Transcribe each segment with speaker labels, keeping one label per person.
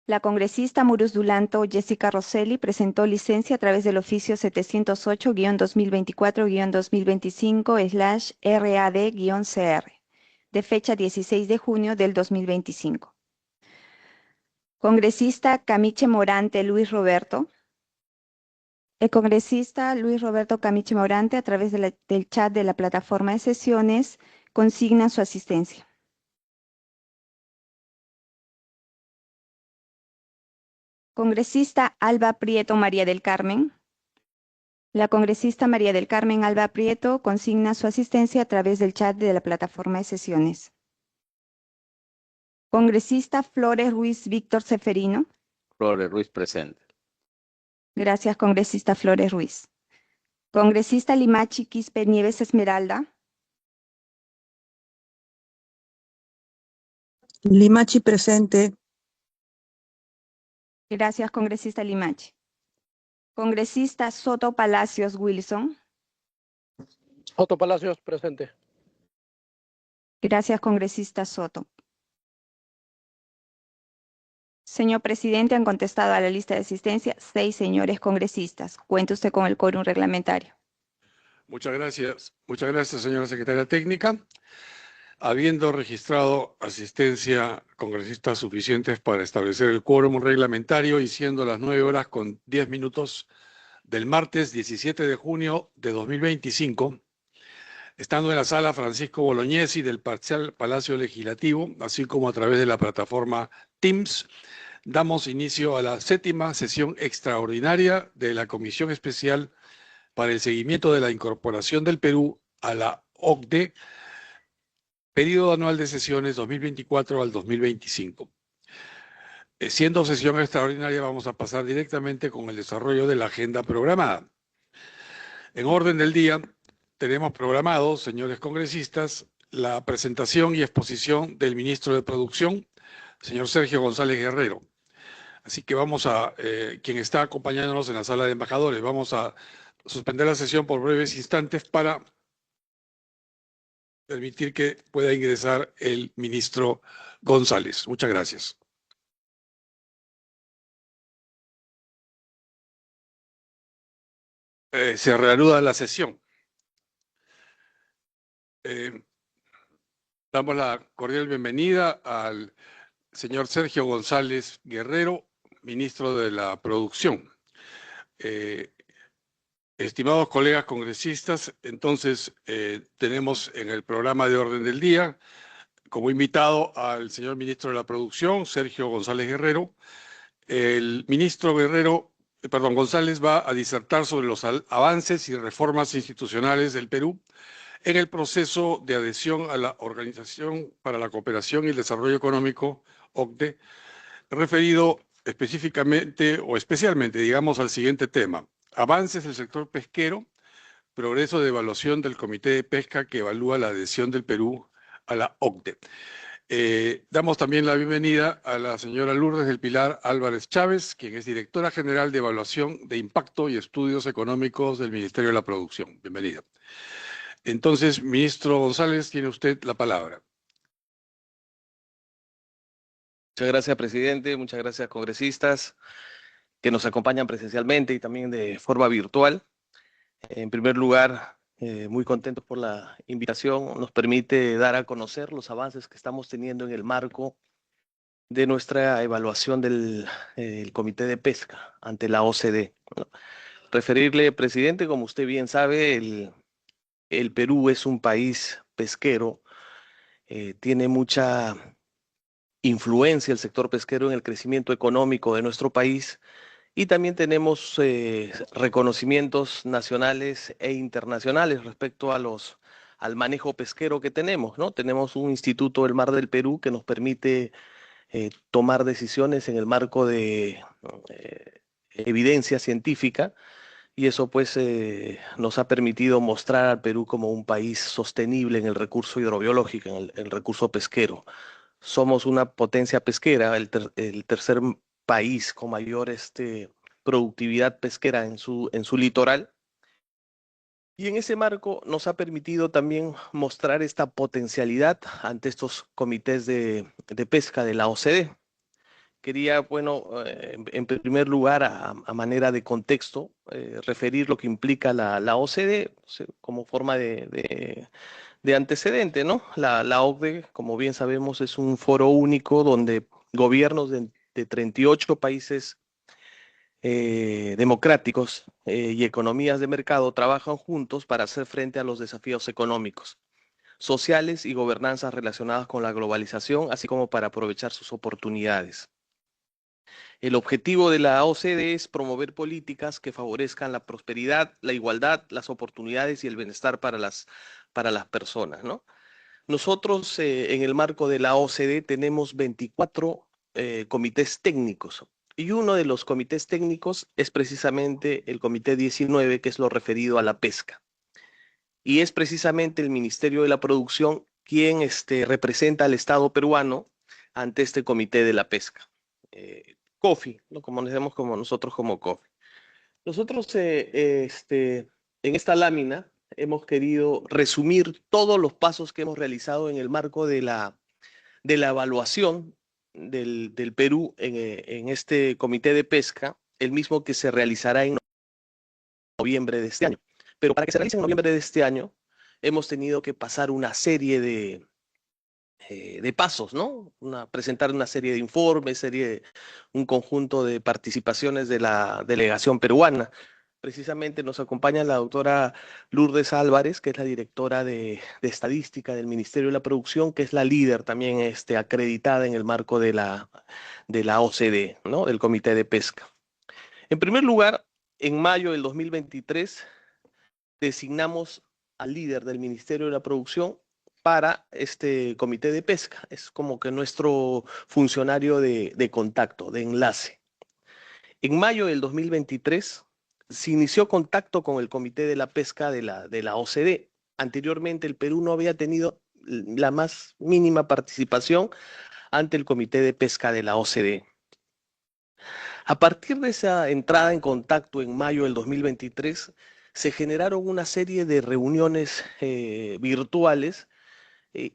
Speaker 1: La congresista Muruz-Dulanto Jessica Rosselli presentó licencia a través del oficio 708-2024-2025/RAD-CR, de fecha 16 de junio del 2025. Congresista Camiche Morante Luis Roberto. El congresista Luis Roberto Camiche Morante, a través del chat de la plataforma de sesiones, consigna su asistencia. Congresista Alba Prieto María del Carmen. La congresista María del Carmen Alba Prieto consigna su asistencia a través del chat de la plataforma de sesiones. Congresista Flores Ruiz Víctor Seferino.
Speaker 2: Flores Ruiz presente.
Speaker 1: Gracias, congresista Flores Ruiz. Congresista Limachi Quispe Nieves Esmeralda.
Speaker 3: Limachi presente.
Speaker 1: Gracias, congresista Limachi. Congresista Soto Palacios Wilson.
Speaker 4: Soto Palacios presente.
Speaker 1: Gracias, congresista Soto. Señor presidente, han contestado a la lista de asistencia 6 señores congresistas. Cuente usted con el quórum reglamentario.
Speaker 5: Muchas gracias, señora secretaria técnica. Habiendo registrado asistencia congresistas suficientes para establecer el quórum reglamentario y siendo las 9:10 del martes 17 de junio de 2025, estando en la sala Francisco Bolognesi del Parcial Palacio Legislativo, así como a través de la plataforma Teams, damos inicio a la 7ª sesión extraordinaria de la Comisión Especial para el Seguimiento de la Incorporación del Perú a la OCDE, periodo anual de sesiones 2024 al 2025. Siendo sesión extraordinaria, vamos a pasar directamente con el desarrollo de la agenda programada. En orden del día, tenemos programado, señores congresistas, la presentación y exposición del ministro de Producción, señor Sergio González Guerrero. Así que vamos a, quien está acompañándonos en la sala de embajadores, vamos a suspender la sesión por breves instantes para permitir que pueda ingresar el ministro González. Muchas gracias. Se reanuda la sesión. Damos la cordial bienvenida al señor Sergio González Guerrero, ministro de la Producción. Estimados colegas congresistas, entonces tenemos en el programa de orden del día como invitado al señor ministro de la Producción, Sergio González Guerrero. El ministro González va a disertar sobre los avances y reformas institucionales del Perú en el proceso de adhesión a la Organización para la Cooperación y el Desarrollo Económico, OCDE, referido específicamente o especialmente, digamos, al siguiente tema: avances del sector pesquero, progreso de evaluación del Comité de Pesca que evalúa la adhesión del Perú a la OCDE. Damos también la bienvenida a la señora Lourdes del Pilar Álvarez Chávez, quien es directora general de Evaluación de Impacto y Estudios Económicos del Ministerio de la Producción. Bienvenida. Entonces, ministro González, tiene usted la palabra.
Speaker 2: Muchas gracias, presidente. Muchas gracias, congresistas que nos acompañan presencialmente y también de forma virtual. En primer lugar, muy contentos por la invitación. Nos permite dar a conocer los avances que estamos teniendo en el marco de nuestra evaluación del Comité de Pesca ante la OCDE. Referirle, presidente, como usted bien sabe, el Perú es un país pesquero, tiene mucha influencia el sector pesquero en el crecimiento económico de nuestro país y también tenemos reconocimientos nacionales e internacionales respecto a al manejo pesquero que tenemos, ¿no? Tenemos un Instituto del Mar del Perú que nos permite tomar decisiones en el marco de evidencia científica. Y eso pues nos ha permitido mostrar al Perú como un país sostenible en el recurso hidrobiológico, en el recurso pesquero. Somos una potencia pesquera, el tercer país con mayor productividad pesquera en su litoral. Y en ese marco nos ha permitido también mostrar esta potencialidad ante estos comités de pesca de la OCDE, quería, bueno, en primer lugar, a manera de contexto, referir lo que implica la OCDE como forma de antecedente, ¿no? La OCDE, como bien sabemos, es un foro único donde gobiernos de 38 países democráticos y economías de mercado trabajan juntos para hacer frente a los desafíos económicos, sociales y gobernanzas relacionadas con la globalización, así como para aprovechar sus oportunidades. El objetivo de la OCDE es promover políticas que favorezcan la prosperidad, la igualdad, las oportunidades y el bienestar para las personas, ¿no? Nosotros, en el marco de la OCDE, tenemos 24 comités técnicos. Y uno de los comités técnicos es precisamente el Comité 19, que es lo referido a la pesca. Y es precisamente el Ministerio de la Producción quien representa al Estado peruano ante este Comité de la Pesca. COFI, ¿no? Como conocemos como nosotros como COFI. Nosotros en esta lámina hemos querido resumir todos los pasos que hemos realizado en el marco de la evaluación del Perú en este comité de pesca, el mismo que se realizará en noviembre de este año. Pero para que se realice en noviembre de este año, hemos tenido que pasar una serie de pasos, ¿no? Presentar una serie de informes, un conjunto de participaciones de la delegación peruana. Precisamente nos acompaña la doctora Lourdes Álvarez, que es la directora de estadística del Ministerio de la Producción, que es la líder también acreditada en el marco de la OCDE, ¿no? Del Comité de Pesca. En primer lugar, en mayo del 2023, designamos al líder del Ministerio de la Producción para este comité de pesca. Es como que nuestro funcionario de contacto, de enlace. En mayo del 2023 se inició contacto con el Comité de la Pesca de la OCDE. Anteriormente el Perú no había tenido la más mínima participación ante el Comité de Pesca de la OCDE. A partir de esa entrada en contacto en mayo del 2023, se generaron una serie de reuniones virtuales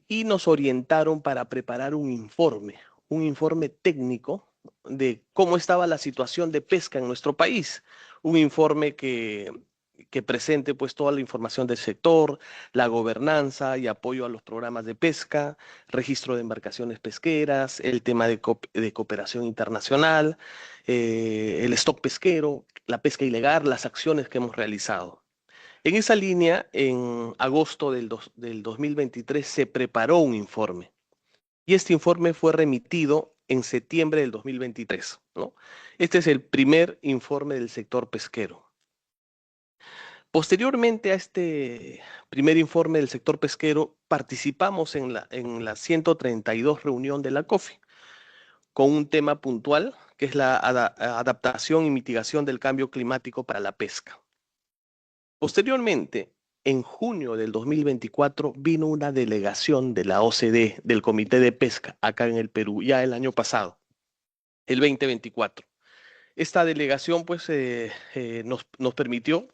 Speaker 2: y nos orientaron para preparar un informe técnico de cómo estaba la situación de pesca en nuestro país. Un informe que presente pues toda la información del sector, la gobernanza y apoyo a los programas de pesca, registro de embarcaciones pesqueras, el tema de cooperación internacional, el stock pesquero, la pesca ilegal, las acciones que hemos realizado. En esa línea, en agosto del 2023 se preparó un informe y este informe fue remitido en septiembre del 2023, ¿no? Este es el primer informe del sector pesquero. Posteriormente a este primer informe del sector pesquero, participamos en la 132 reunión de la COFI con un tema puntual que es la adaptación y mitigación del cambio climático para la pesca. Posteriormente, en junio del 2024, vino una delegación de la OCDE, del Comité de Pesca, acá en el Perú, ya el año pasado, el 2024. Esta delegación, pues, nos permitió,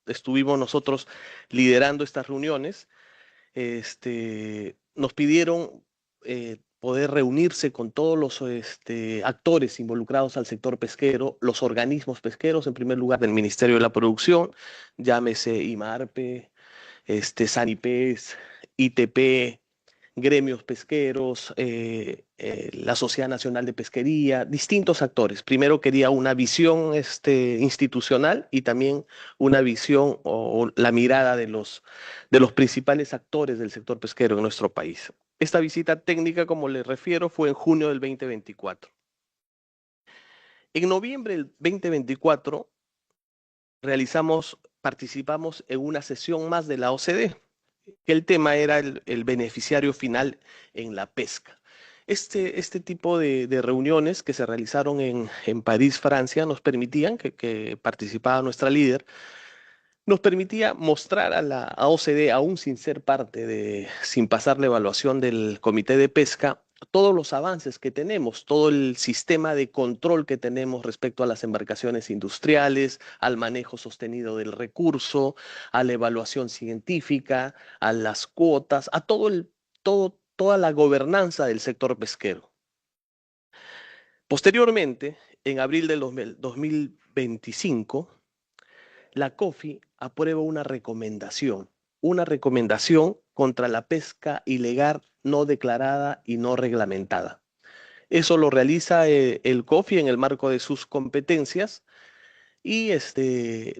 Speaker 2: estuvimos nosotros liderando estas reuniones, nos pidieron poder reunirse con todos los actores involucrados al sector pesquero, los organismos pesqueros, en primer lugar del Ministerio de la Producción, llámese IMARPE, SANIPES, ITP, gremios pesqueros, la Sociedad Nacional de Pesquería, distintos actores. Primero quería una visión institucional y también una visión o la mirada de los principales actores del sector pesquero en nuestro país. Esta visita técnica, como les refiero, fue en junio del 2024. En noviembre del 2024 participamos en una sesión más de la OCDE, que el tema era el beneficiario final en la pesca. Este tipo de reuniones que se realizaron en París, Francia, nos permitían, que participaba nuestra líder, nos permitía mostrar a la OCDE, aún sin ser sin pasar la evaluación del Comité de Pesca, todos los avances que tenemos, todo el sistema de control que tenemos respecto a las embarcaciones industriales, al manejo sostenido del recurso, a la evaluación científica, a las cuotas, a toda la gobernanza del sector pesquero. Posteriormente, en abril del 2025, la COFI aprueba una recomendación contra la pesca ilegal no declarada y no reglamentada. Eso lo realiza el COFI en el marco de sus competencias y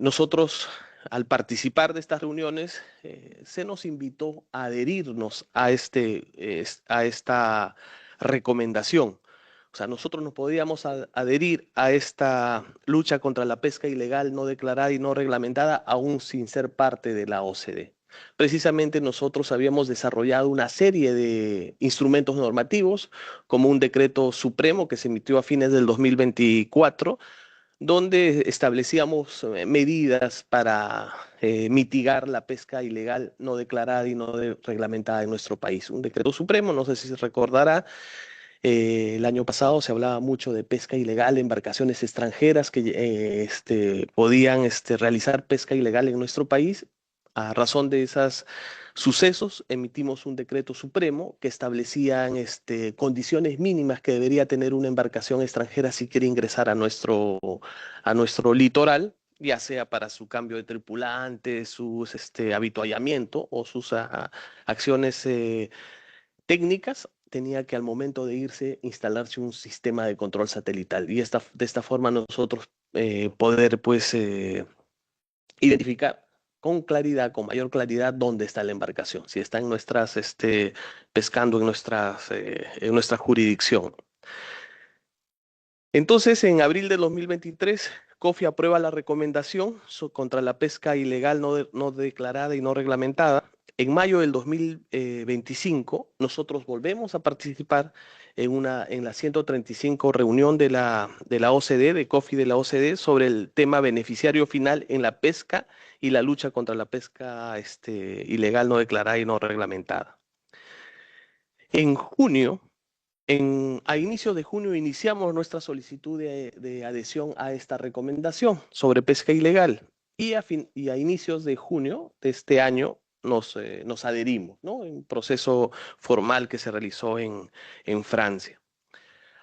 Speaker 2: nosotros, al participar de estas reuniones, se nos invitó a adherirnos a esta recomendación. O sea, nosotros nos podíamos adherir a esta lucha contra la pesca ilegal no declarada y no reglamentada, aún sin ser parte de la OCDE. Precisamente nosotros habíamos desarrollado una serie de instrumentos normativos, como un decreto supremo que se emitió a fines del 2024, donde establecíamos medidas para mitigar la pesca ilegal no declarada y no reglamentada en nuestro país. Un decreto supremo, no sé si se recordará, el año pasado se hablaba mucho de pesca ilegal, de embarcaciones extranjeras que podían realizar pesca ilegal en nuestro país. A razón de esos sucesos, emitimos un decreto supremo que establecía condiciones mínimas que debería tener una embarcación extranjera si quiere ingresar a nuestro litoral, ya sea para su cambio de tripulante, su habituallamiento o sus acciones técnicas. Tenía que al momento de irse instalarse un sistema de control satelital y de esta forma nosotros poder pues identificar con claridad, con mayor claridad, dónde está la embarcación, si está en pescando en nuestra jurisdicción. Entonces, en abril de 2023, COFI aprueba la recomendación contra la pesca ilegal no declarada y no reglamentada. En mayo del 2025, nosotros volvemos a participar en la 135 reunión de la OCDE, de COFI de la OCDE, sobre el tema beneficiario final en la pesca y la lucha contra la pesca ilegal no declarada y no reglamentada. En junio, a inicios de junio iniciamos nuestra solicitud de adhesión a esta recomendación sobre pesca ilegal y a inicios de junio de este año nos adherimos, ¿no? En un proceso formal que se realizó en Francia.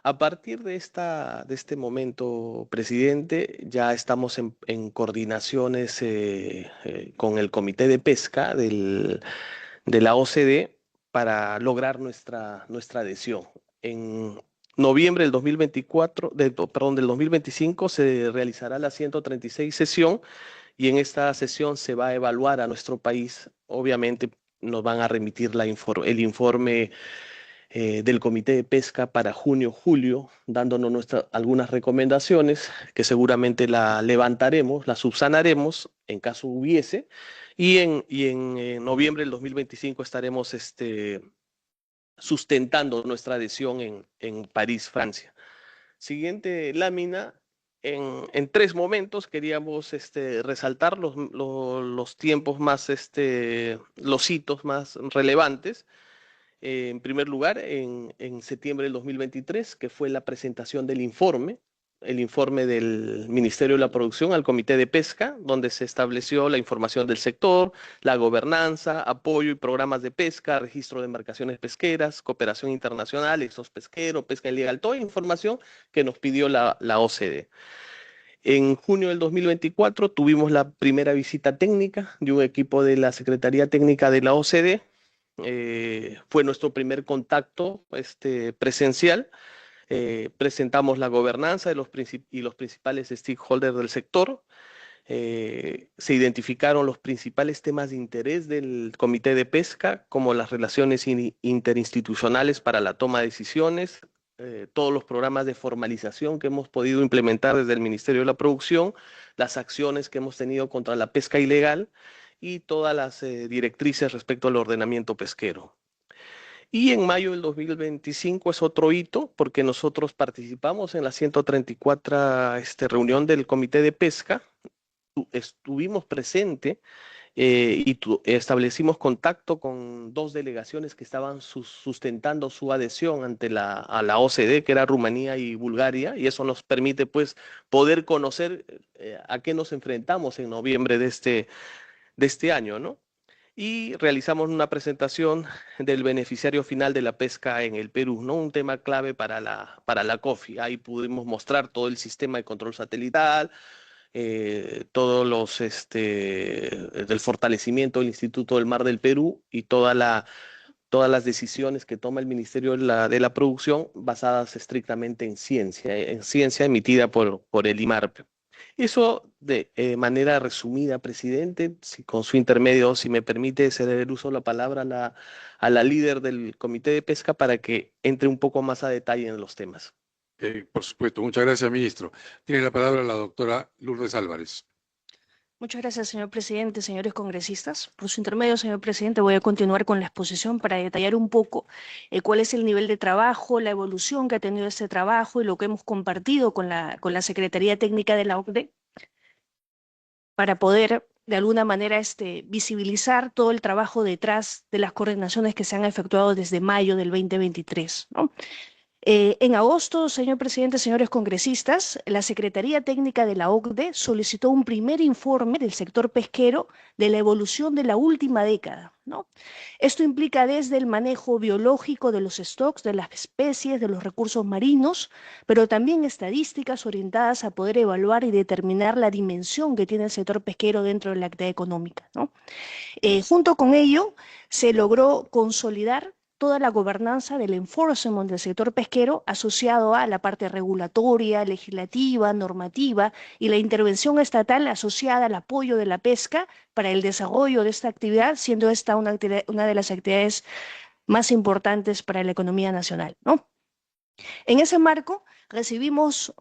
Speaker 2: A partir de este momento, presidente, ya estamos en coordinaciones con el Comité de Pesca de la OCDE para lograr nuestra adhesión. En noviembre del 2025 se realizará la 136 sesión y en esta sesión se va a evaluar a nuestro país. Obviamente nos van a remitir el informe del Comité de Pesca para junio-julio, dándonos algunas recomendaciones que seguramente la levantaremos, la subsanaremos en caso hubiese, y en noviembre del 2025 estaremos sustentando nuestra adhesión en París, Francia. Siguiente lámina. En 3 momentos queríamos resaltar los tiempos más, los hitos más relevantes. En primer lugar, en septiembre del 2023, que fue la presentación del informe, el informe del Ministerio de la Producción al Comité de Pesca, donde se estableció la información del sector, la gobernanza, apoyo y programas de pesca, registro de embarcaciones pesqueras, cooperación internacional, exos pesquero, pesca ilegal, toda información que nos pidió la OCDE. En junio del 2024 tuvimos la primera visita técnica de un equipo de la Secretaría Técnica de la OCDE. Fue nuestro primer contacto presencial. Presentamos la gobernanza y los principales stakeholders del sector. Se identificaron los principales temas de interés del Comité de Pesca, como las relaciones interinstitucionales para la toma de decisiones, todos los programas de formalización que hemos podido implementar desde el Ministerio de la Producción, las acciones que hemos tenido contra la pesca ilegal y todas las directrices respecto al ordenamiento pesquero. Y en mayo del 2025 es otro hito porque nosotros participamos en la 134 reunión del Comité de Pesca, estuvimos presentes y establecimos contacto con 2 delegaciones que estaban sustentando su adhesión a la OCDE, que era Rumanía y Bulgaria, y eso nos permite pues poder conocer a qué nos enfrentamos en noviembre de este año, ¿no? y realizamos una presentación del beneficiario final de la pesca en el Perú, ¿no? Un tema clave para la COFI. Ahí pudimos mostrar todo el sistema de control satelital, todos los, del fortalecimiento del Instituto del Mar del Perú y todas las decisiones que toma el Ministerio de la Producción basadas estrictamente en ciencia emitida por el IMARPE. Eso de manera resumida, presidente, con su intermedio, si me permite ceder el uso de la palabra a la líder del Comité de Pesca para que entre un poco más a detalle en los temas.
Speaker 5: Por supuesto, muchas gracias, ministro. Tiene la palabra la doctora Lourdes Álvarez.
Speaker 6: Muchas gracias, señor presidente, señores congresistas. Por su intermedio, señor presidente, voy a continuar con la exposición para detallar un poco cuál es el nivel de trabajo, la evolución que ha tenido este trabajo y lo que hemos compartido con la Secretaría Técnica de la OCDE para poder, de alguna manera, visibilizar todo el trabajo detrás de las coordinaciones que se han efectuado desde mayo del 2023, ¿no? En agosto, señor presidente, señores congresistas, la Secretaría Técnica de la OCDE solicitó un primer informe del sector pesquero de la evolución de la última década, ¿no? Esto implica desde el manejo biológico de los stocks, de las especies, de los recursos marinos, pero también estadísticas orientadas a poder evaluar y determinar la dimensión que tiene el sector pesquero dentro de la actividad económica, ¿no? Junto con ello, se logró consolidar toda la gobernanza del enforcement del sector pesquero asociado a la parte regulatoria, legislativa, normativa y la intervención estatal asociada al apoyo de la pesca para el desarrollo de esta actividad, siendo esta una de las actividades más importantes para la economía nacional, ¿no? En ese marco, recibimos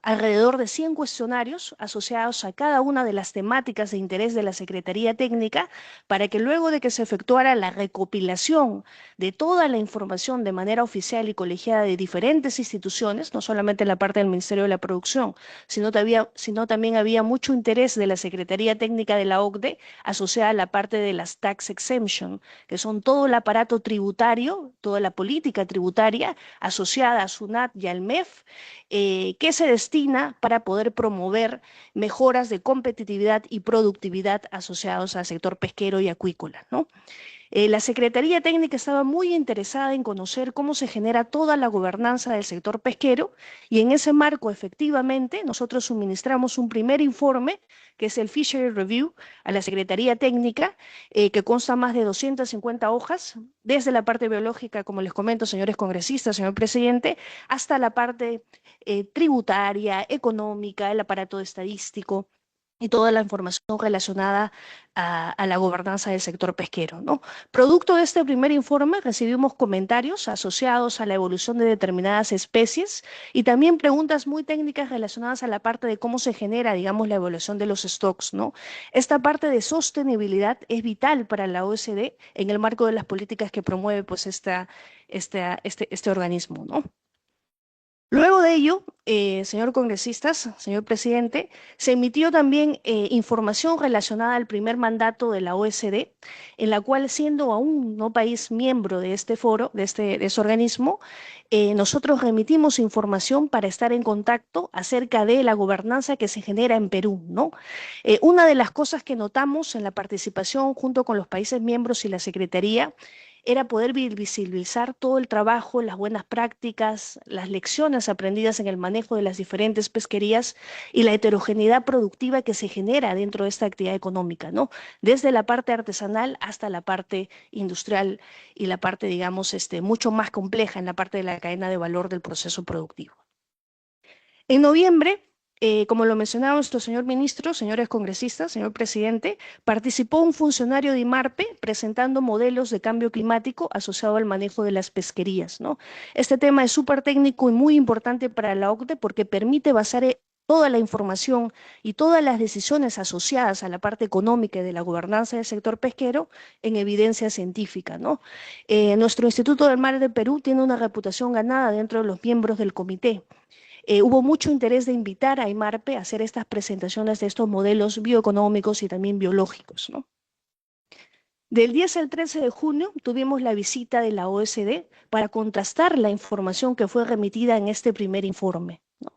Speaker 6: alrededor de 100 cuestionarios asociados a cada una de las temáticas de interés de la Secretaría Técnica para que luego de que se efectuara la recopilación de toda la información de manera oficial y colegiada de diferentes instituciones, no solamente en la parte del Ministerio de la Producción, sino también había mucho interés de la Secretaría Técnica de la OCDE asociada a la parte de las tax exemption, que son todo el aparato tributario, toda la política tributaria asociada a SUNAT y al MEF, que se destina para poder promover mejoras de competitividad y productividad asociados al sector pesquero y acuícola, ¿no? La Secretaría Técnica estaba muy interesada en conocer cómo se genera toda la gobernanza del sector pesquero y en ese marco, efectivamente, nosotros suministramos un primer informe, que es el Fishery Review, a la Secretaría Técnica, que consta más de 250 hojas, desde la parte biológica, como les comento, señores congresistas, señor presidente, hasta la parte tributaria, económica, el aparato estadístico y toda la información relacionada a la gobernanza del sector pesquero, ¿no? Producto de este primer informe recibimos comentarios asociados a la evolución de determinadas especies y también preguntas muy técnicas relacionadas a la parte de cómo se genera, digamos, la evolución de los stocks, ¿no? Esta parte de sostenibilidad es vital para la OSD en el marco de las políticas que promueve pues, este organismo, ¿no? Luego de ello, señor congresistas, señor presidente, se emitió también información relacionada al primer mandato de la OSD, en la cual, siendo aún no país miembro de este foro, de ese organismo, nosotros remitimos información para estar en contacto acerca de la gobernanza que se genera en Perú, ¿no? Una de las cosas que notamos en la participación junto con los países miembros y la Secretaría era poder visibilizar todo el trabajo, las buenas prácticas, las lecciones aprendidas en el manejo de las diferentes pesquerías y la heterogeneidad productiva que se genera dentro de esta actividad económica, ¿no? Desde la parte artesanal hasta la parte industrial y la parte, digamos, mucho más compleja en la parte de la cadena de valor del proceso productivo. En noviembre, como lo mencionaba nuestro señor ministro, señores congresistas, señor presidente, participó un funcionario de IMARPE presentando modelos de cambio climático asociado al manejo de las pesquerías, ¿no? Este tema es súper técnico y muy importante para la OCDE porque permite basar toda la información y todas las decisiones asociadas a la parte económica y de la gobernanza del sector pesquero en evidencia científica, ¿no? Nuestro Instituto del Mar de Perú tiene una reputación ganada dentro de los miembros del comité. Hubo mucho interés de invitar a IMARPE a hacer estas presentaciones de estos modelos bioeconómicos y también biológicos, ¿no? Del 10 al 13 de junio tuvimos la visita de la OSD para contrastar la información que fue remitida en este primer informe, ¿no?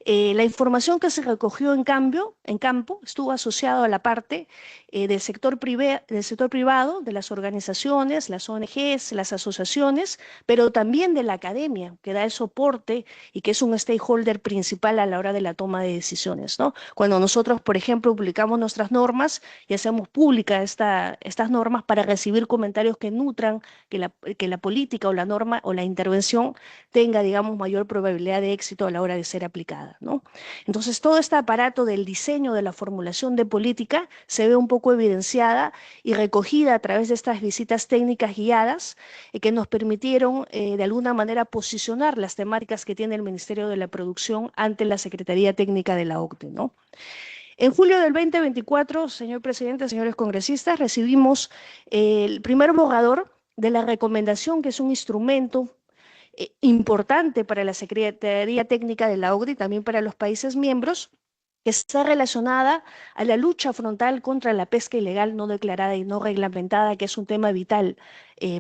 Speaker 6: La información que se recogió en campo estuvo asociada a la parte del sector privado, de las organizaciones, las ONGs, las asociaciones, pero también de la academia, que da el soporte y que es un stakeholder principal a la hora de la toma de decisiones, ¿no? Cuando nosotros, por ejemplo, publicamos nuestras normas y hacemos públicas estas normas para recibir comentarios que nutran que la política o la norma o la intervención tenga, digamos, mayor probabilidad de éxito a la hora de ser aplicada, ¿no? Entonces, todo este aparato del diseño de la formulación de política se ve un poco evidenciada y recogida a través de estas visitas técnicas guiadas que nos permitieron, de alguna manera, posicionar las temáticas que tiene el Ministerio de la Producción ante la Secretaría Técnica de la OCDE, ¿no? En julio del 2024, señor presidente, señores congresistas, recibimos el primer borrador de la recomendación, que es un instrumento importante para la Secretaría Técnica de la OCDE y también para los países miembros, que está relacionada a la lucha frontal contra la pesca ilegal no declarada y no reglamentada, que es un tema vital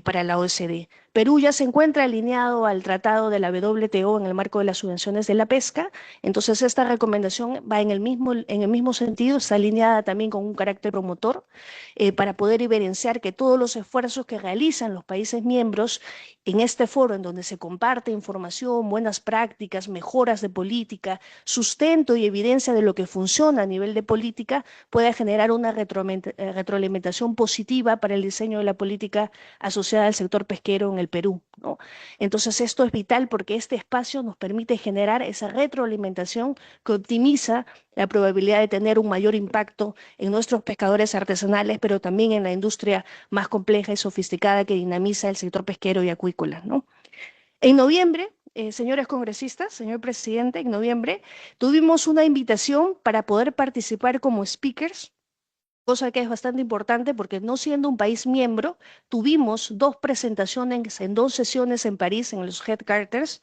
Speaker 6: para la OECD. Perú ya se encuentra alineado al tratado de la WTO en el marco de las subvenciones de la pesca, entonces esta recomendación va en el mismo sentido, está alineada también con un carácter promotor para poder evidenciar que todos los esfuerzos que realizan los países miembros en este foro, en donde se comparte información, buenas prácticas, mejoras de política, sustento y evidencia de lo que funciona a nivel de política, pueda generar una retroalimentación positiva para el diseño de la política asociada al sector pesquero en el Perú, ¿no? Entonces esto es vital porque este espacio nos permite generar esa retroalimentación que optimiza la probabilidad de tener un mayor impacto en nuestros pescadores artesanales, pero también en la industria más compleja y sofisticada que dinamiza el sector pesquero y acuícola, ¿no? En noviembre, señores congresistas, señor presidente, en noviembre tuvimos una invitación para poder participar como speakers, cosa que es bastante importante porque no siendo un país miembro, tuvimos 2 presentaciones en 2 sesiones en París, en los Headquarters,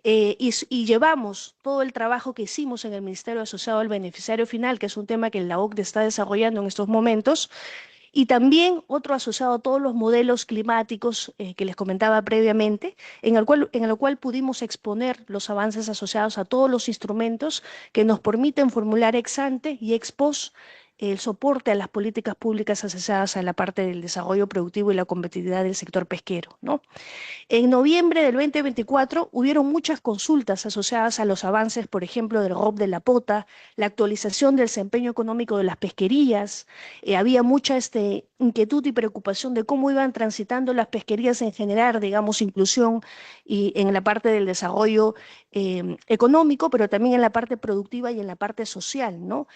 Speaker 6: y llevamos todo el trabajo que hicimos en el Ministerio asociado al beneficiario final, que es un tema que la OCDE está desarrollando en estos momentos, y también otro asociado a todos los modelos climáticos que les comentaba previamente, en el cual pudimos exponer los avances asociados a todos los instrumentos que nos permiten formular ex ante y ex post el soporte a las políticas públicas asociadas a la parte del desarrollo productivo y la competitividad del sector pesquero, ¿no? En noviembre del 2024 hubieron muchas consultas asociadas a los avances, por ejemplo, del ROP de la Pota, la actualización del desempeño económico de las pesquerías. Había mucha inquietud y preocupación de cómo iban transitando las pesquerías en general, digamos, inclusión y en la parte del desarrollo económico, pero también en la parte productiva y en la parte social, ¿no?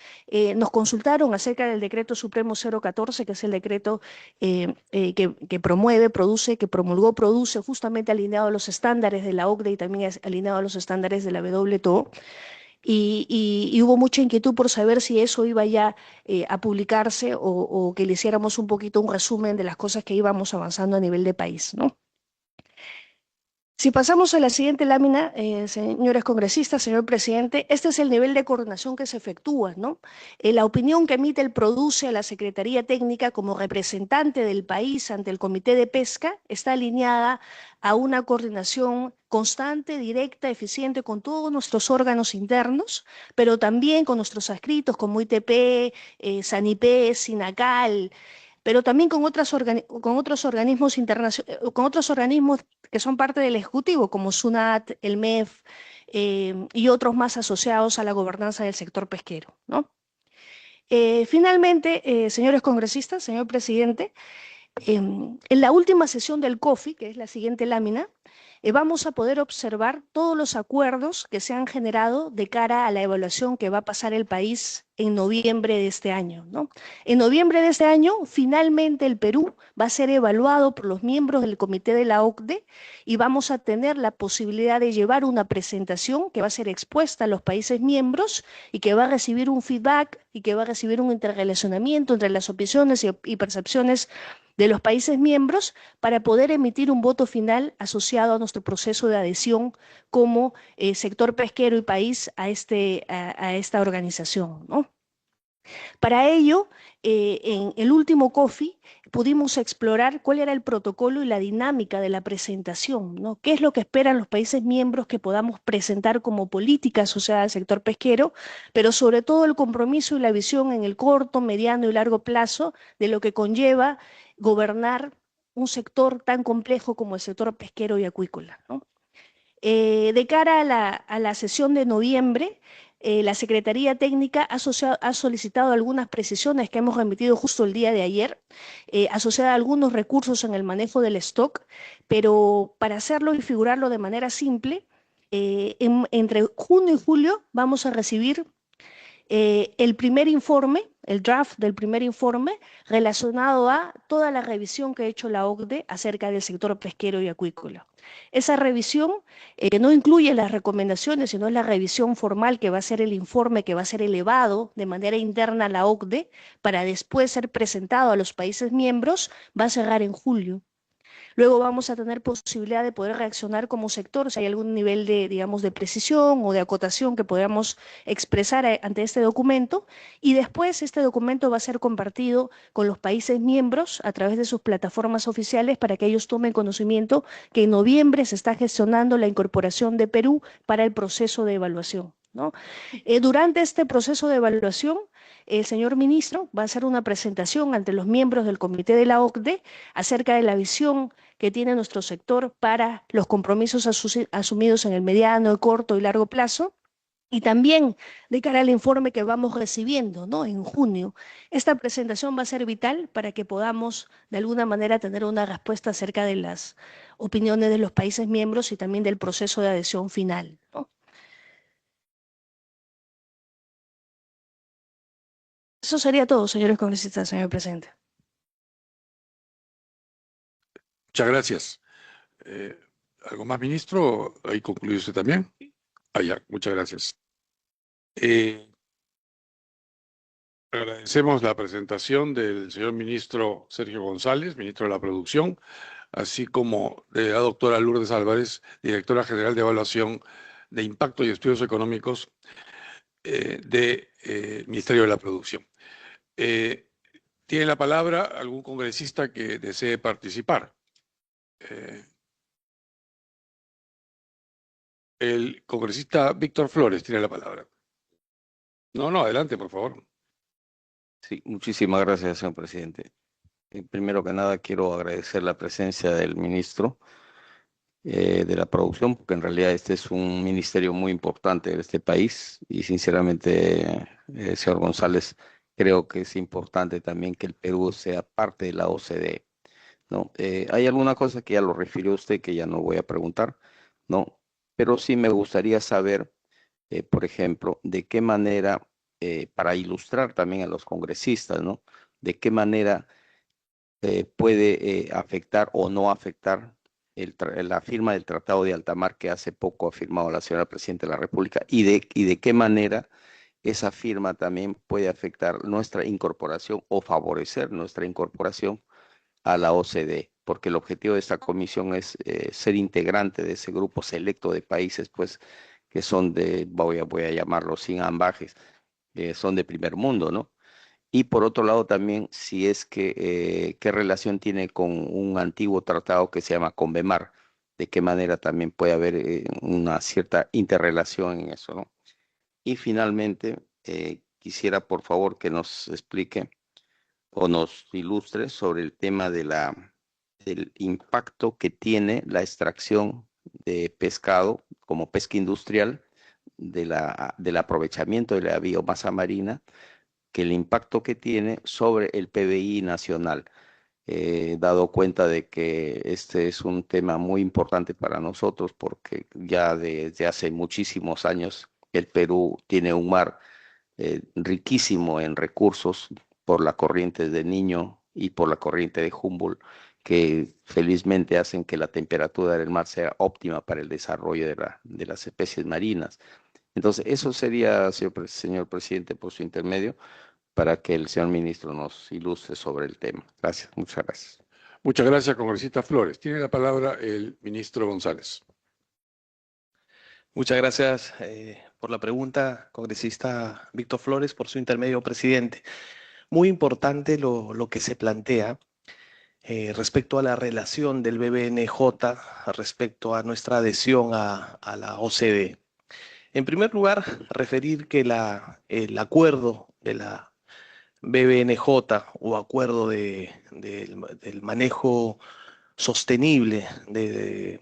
Speaker 6: Nos consultaron acerca del decreto supremo 014, que es el decreto que promueve, produce, que promulgó, produce, justamente alineado a los estándares de la OCDE y también alineado a los estándares de la WTO. Y hubo mucha inquietud por saber si eso iba ya a publicarse o que le hiciéramos un poquito un resumen de las cosas que íbamos avanzando a nivel de país, ¿no? Si pasamos a la siguiente lámina, señores congresistas, señor presidente, este es el nivel de coordinación que se efectúa, ¿no? La opinión que emite el PRODUCE a la Secretaría Técnica como representante del país ante el Comité de Pesca está alineada a una coordinación constante, directa, eficiente con todos nuestros órganos internos, pero también con nuestros adscritos como ITP, SANIPE, SINACAL, pero también con otros organismos con otros organismos que son parte del Ejecutivo, como SUNAT, el MEF y otros más asociados a la gobernanza del sector pesquero, ¿no? Finalmente, señores congresistas, señor presidente, en la última sesión del COFI, que es la siguiente lámina, vamos a poder observar todos los acuerdos que se han generado de cara a la evaluación que va a pasar el país en noviembre de este año, ¿no? En noviembre de este año, finalmente el Perú va a ser evaluado por los miembros del Comité de la OCDE y vamos a tener la posibilidad de llevar una presentación que va a ser expuesta a los países miembros y que va a recibir un feedback y que va a recibir un interrelacionamiento entre las opiniones y percepciones de los países miembros para poder emitir un voto final asociado a nuestro proceso de adhesión como sector pesquero y país a esta organización, ¿no? Para ello, en el último COFI pudimos explorar cuál era el protocolo y la dinámica de la presentación, ¿no? ¿Qué es lo que esperan los países miembros que podamos presentar como política asociada al sector pesquero, pero sobre todo el compromiso y la visión en el corto, mediano y largo plazo de lo que conlleva gobernar un sector tan complejo como el sector pesquero y acuícola, ¿no? De cara a la sesión de noviembre, la Secretaría Técnica ha solicitado algunas precisiones que hemos remitido justo el día de ayer, asociadas a algunos recursos en el manejo del stock, pero para hacerlo y figurarlo de manera simple, entre junio y julio vamos a recibir el primer informe, el draft del primer informe relacionado a toda la revisión que ha hecho la OCDE acerca del sector pesquero y acuícola. Esa revisión no incluye las recomendaciones, sino es la revisión formal que va a ser el informe que va a ser elevado de manera interna a la OCDE para después ser presentado a los países miembros, va a cerrar en julio. Luego vamos a tener posibilidad de poder reaccionar como sector, si hay algún nivel de, digamos, de precisión o de acotación que podamos expresar ante este documento. Y después este documento va a ser compartido con los países miembros a través de sus plataformas oficiales para que ellos tomen conocimiento que en noviembre se está gestionando la incorporación de Perú para el proceso de evaluación, ¿no? Durante este proceso de evaluación, el señor ministro va a hacer una presentación ante los miembros del comité de la OCDE acerca de la visión que tiene nuestro sector para los compromisos asumidos en el mediano, corto y largo plazo. Y también de cara al informe que vamos recibiendo, ¿no? En junio. Esta presentación va a ser vital para que podamos de alguna manera tener una respuesta acerca de las opiniones de los países miembros y también del proceso de adhesión final, ¿no? Eso sería todo, señores congresistas, señor presidente.
Speaker 5: Muchas gracias. ¿Algo más, ministro? Ahí concluye usted también. Ya, muchas gracias. Agradecemos la presentación del señor ministro Sergio González, ministro de la Producción, así como de la doctora Lourdes Álvarez, directora general de Evaluación de Impacto y Estudios Económicos del Ministerio de la Producción. ¿Tiene la palabra algún congresista que desee participar? El congresista Víctor Flores tiene la palabra. No, adelante, por favor.
Speaker 7: Sí, muchísimas gracias, señor presidente. Primero que nada, quiero agradecer la presencia del ministro de la Producción, porque en realidad este es un ministerio muy importante de este país y sinceramente, señor González, creo que es importante también que el Perú sea parte de la OCDE, ¿no? Hay alguna cosa que ya lo refirió usted que ya no voy a preguntar, ¿no? Pero sí me gustaría saber, por ejemplo, de qué manera, para ilustrar también a los congresistas, ¿no? De qué manera puede afectar o no afectar la firma del Tratado de Alta Mar que hace poco ha firmado la señora Presidenta de la República y de qué manera esa firma también puede afectar nuestra incorporación o favorecer nuestra incorporación a la OCDE, porque el objetivo de esta comisión es ser integrante de ese grupo selecto de países, pues, que son voy a llamarlos sin ambajes, son de primer mundo, ¿no? Y por otro lado también, si es que, qué relación tiene con un antiguo tratado que se llama Convemar, de qué manera también puede haber una cierta interrelación en eso, ¿no? Y finalmente, quisiera por favor que nos explique o nos ilustre sobre el tema del impacto que tiene la extracción de pescado como pesca industrial, del aprovechamiento de la biomasa marina, que el impacto que tiene sobre el PBI nacional, dado cuenta de que este es un tema muy importante para nosotros porque ya desde hace muchísimos años el Perú tiene un mar riquísimo en recursos por la corriente de Niño y por la corriente de Humboldt, que felizmente hacen que la temperatura del mar sea óptima para el desarrollo de las especies marinas. Entonces, eso sería, señor presidente, por su intermedio, para que el señor ministro nos ilustre sobre el tema. Gracias, muchas gracias.
Speaker 5: Muchas gracias, congresista Flores. Tiene la palabra el ministro González.
Speaker 2: Muchas gracias por la pregunta, congresista Víctor Flores, por su intermedio, presidente. Muy importante lo que se plantea respecto a la relación del BBNJ respecto a nuestra adhesión a la OCDE. En primer lugar, referir que el acuerdo de la BBNJ o acuerdo del manejo sostenible de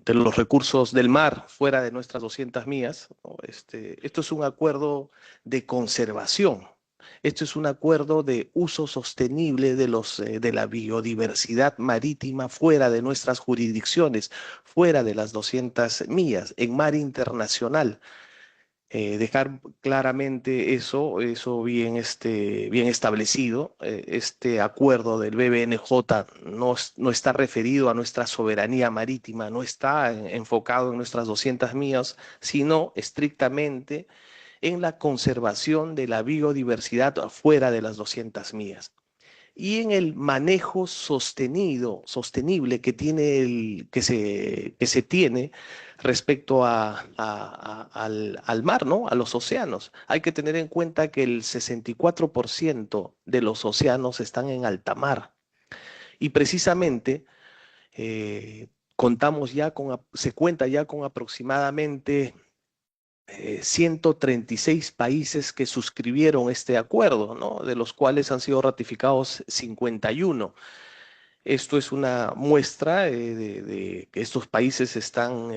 Speaker 2: los recursos del mar fuera de nuestras 200 millas, ¿no? Esto es un acuerdo de conservación. Esto es un acuerdo de uso sostenible de la biodiversidad marítima fuera de nuestras jurisdicciones, fuera de las 200 millas, en mar internacional. Dejar claramente eso bien, bien establecido. Este acuerdo del BBNJ no está referido a nuestra soberanía marítima, no está enfocado en nuestras 200 millas, sino estrictamente en la conservación de la biodiversidad fuera de las 200 millas y en el manejo sostenible que se tiene respecto al mar, ¿no? A los océanos. Hay que tener en cuenta que el 64% de los océanos están en alta mar y precisamente se cuenta ya con aproximadamente 136 países que suscribieron este acuerdo, ¿no? De los cuales han sido ratificados 51. Esto es una muestra de que estos países están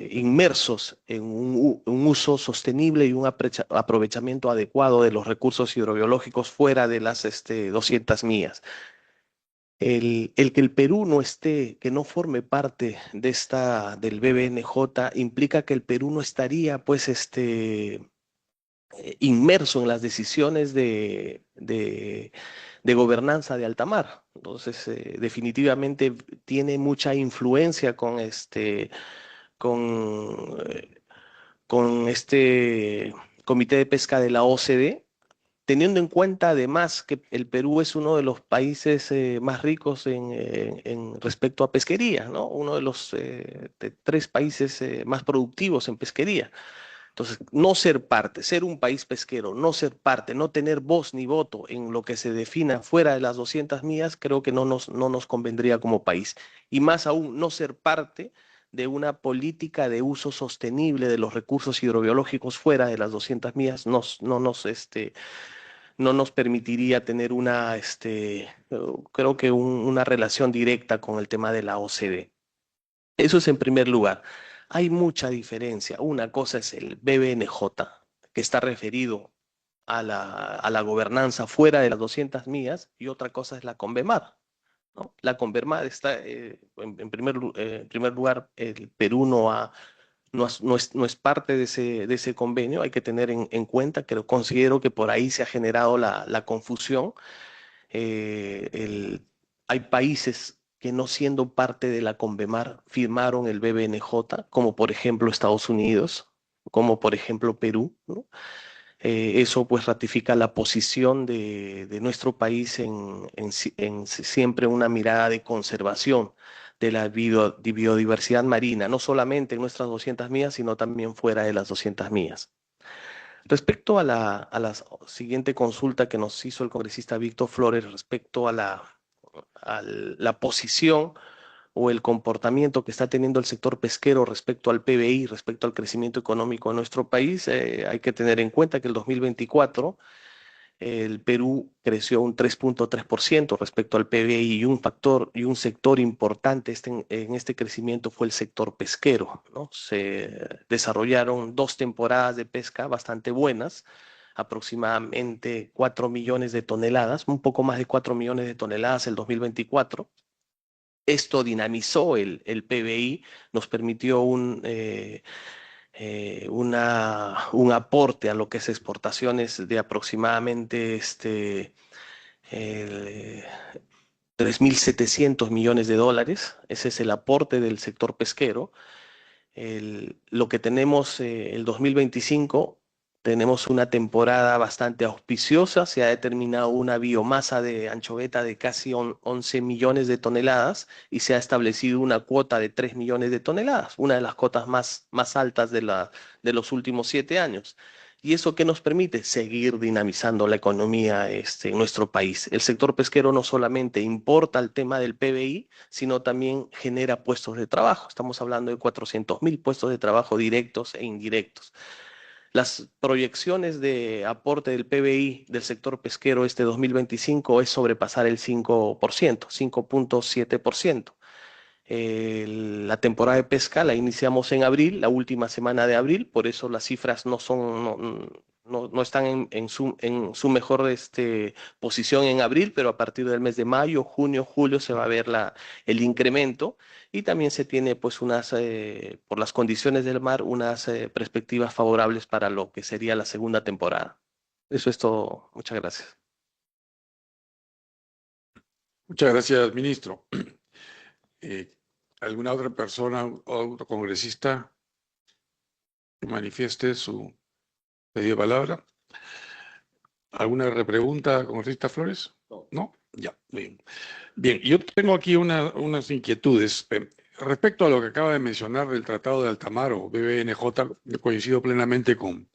Speaker 2: inmersos en un uso sostenible y un aprovechamiento adecuado de los recursos hidrobiológicos fuera de las 200 millas. El que el Perú no esté, que no forme parte del BBNJ, implica que el Perú no estaría, pues, inmerso en las decisiones de gobernanza de alta mar. Entonces, definitivamente tiene mucha influencia con, con este Comité de Pesca de la OCDE, teniendo en cuenta además que el Perú es uno de los países más ricos en respecto a pesquería, ¿no? Uno de los 3 países más productivos en pesquería. Entonces, no ser parte, ser un país pesquero, no ser parte, no tener voz ni voto en lo que se defina fuera de las 200 millas, creo que no nos convendría como país. Y más aún, no ser parte de una política de uso sostenible de los recursos hidrobiológicos fuera de las 200 millas no nos permitiría tener creo que una relación directa con el tema de la OCDE. Eso es en primer lugar. Hay mucha diferencia. Una cosa es el BBNJ, que está referido a la gobernanza fuera de las 200 millas, y otra cosa es la Convemar, ¿no? La Convemar está, en primer lugar, el Perú no es parte de ese convenio. Hay que tener en cuenta que considero que por ahí se ha generado la confusión. Hay países que no siendo parte de la Convemar firmaron el BBNJ, como por ejemplo Estados Unidos, como por ejemplo Perú, ¿no? Eso pues ratifica la posición de nuestro país en siempre una mirada de conservación de la biodiversidad marina, no solamente en nuestras 200 millas, sino también fuera de las 200 millas. Respecto a la siguiente consulta que nos hizo el congresista Víctor Flores respecto a la posición o el comportamiento que está teniendo el sector pesquero respecto al PBI, respecto al crecimiento económico de nuestro país, hay que tener en cuenta que el 2024 el Perú creció un 3.3% respecto al PBI, y un factor y un sector importante en este crecimiento fue el sector pesquero, ¿no? Se desarrollaron 2 temporadas de pesca bastante buenas, aproximadamente 4 millones de toneladas, un poco más de 4 millones de toneladas el 2024. Esto dinamizó el PBI, nos permitió un aporte a lo que es exportaciones de aproximadamente 3.700 millones de dólares. Ese es el aporte del sector pesquero. Lo que tenemos el 2025, Tenemos una temporada bastante auspiciosa, se ha determinado una biomasa de anchoveta de casi 11 millones de toneladas y se ha establecido una cuota de 3 millones de toneladas, una de las cotas más altas de los últimos 7 años. ¿Y eso qué nos permite? Seguir dinamizando la economía en nuestro país. El sector pesquero no solamente importa el tema del PBI, sino también genera puestos de trabajo. Estamos hablando de 400.000 puestos de trabajo directos e indirectos. Las proyecciones de aporte del PBI del sector pesquero 2025 es sobrepasar el 5%, 5.7%. La temporada de pesca la iniciamos en abril, la última semana de abril, por eso las cifras no están en su mejor posición en abril, pero a partir del mes de mayo, junio, julio se va a ver el incremento y también se tiene pues por las condiciones del mar, unas perspectivas favorables para lo que sería la segunda temporada. Eso es todo. Muchas gracias.
Speaker 5: Muchas gracias, ministro. ¿Alguna otra persona o otro congresista que manifieste su pedido de palabra? ¿Alguna repregunta, congresista Flores? ¿No? Ya, bien. Bien, yo tengo aquí unas inquietudes. Respecto a lo que acaba de mencionar del Tratado de Alta Mar o BBNJ, yo coincido plenamente con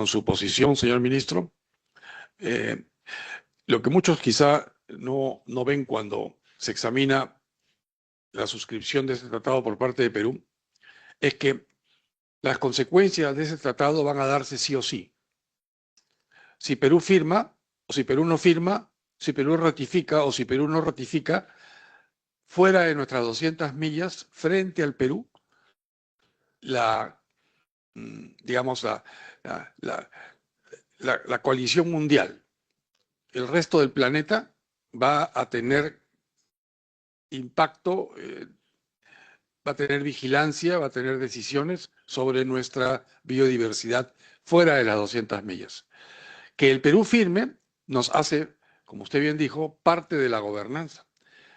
Speaker 5: su posición, señor ministro. Lo que muchos quizá no ven cuando se examina la suscripción de ese tratado por parte de Perú es que las consecuencias de ese tratado van a darse sí o sí. Si Perú firma o si Perú no firma, si Perú ratifica o si Perú no ratifica, fuera de nuestras 200 millas, frente al Perú, digamos, la coalición mundial, el resto del planeta va a tener impacto, va a tener vigilancia, va a tener decisiones sobre nuestra biodiversidad fuera de las 200 millas. Que el Perú firme nos hace, como usted bien dijo, parte de la gobernanza.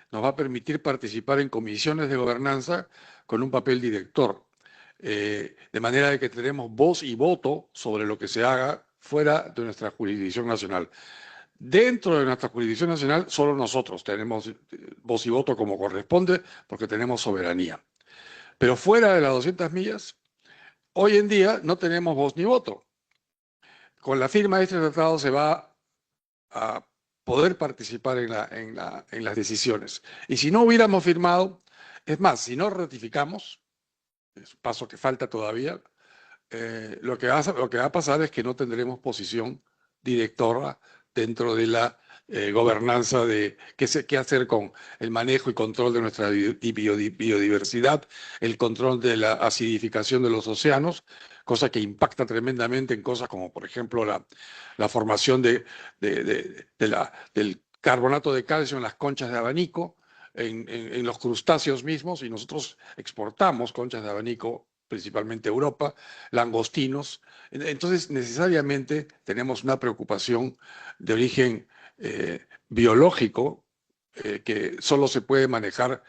Speaker 5: Nos va a permitir participar en comisiones de gobernanza con un papel director, de manera de que tenemos voz y voto sobre lo que se haga fuera de nuestra jurisdicción nacional. Dentro de nuestra jurisdicción nacional, solo nosotros tenemos voz y voto como corresponde, porque tenemos soberanía. Pero fuera de las 200 millas, hoy en día no tenemos voz ni voto. Con la firma de este tratado se va a poder participar en las decisiones. Y si no hubiéramos firmado, es más, si no ratificamos, es un paso que falta todavía, lo que va a pasar es que no tendremos posición directora dentro de la gobernanza de qué hacer con el manejo y control de nuestra biodiversidad, el control de la acidificación de los océanos, cosa que impacta tremendamente en cosas como, por ejemplo, la formación del carbonato de calcio en las conchas de abanico, en los crustáceos mismos, y nosotros exportamos conchas de abanico principalmente a Europa, langostinos. Entonces, necesariamente tenemos una preocupación de origen biológico que solo se puede manejar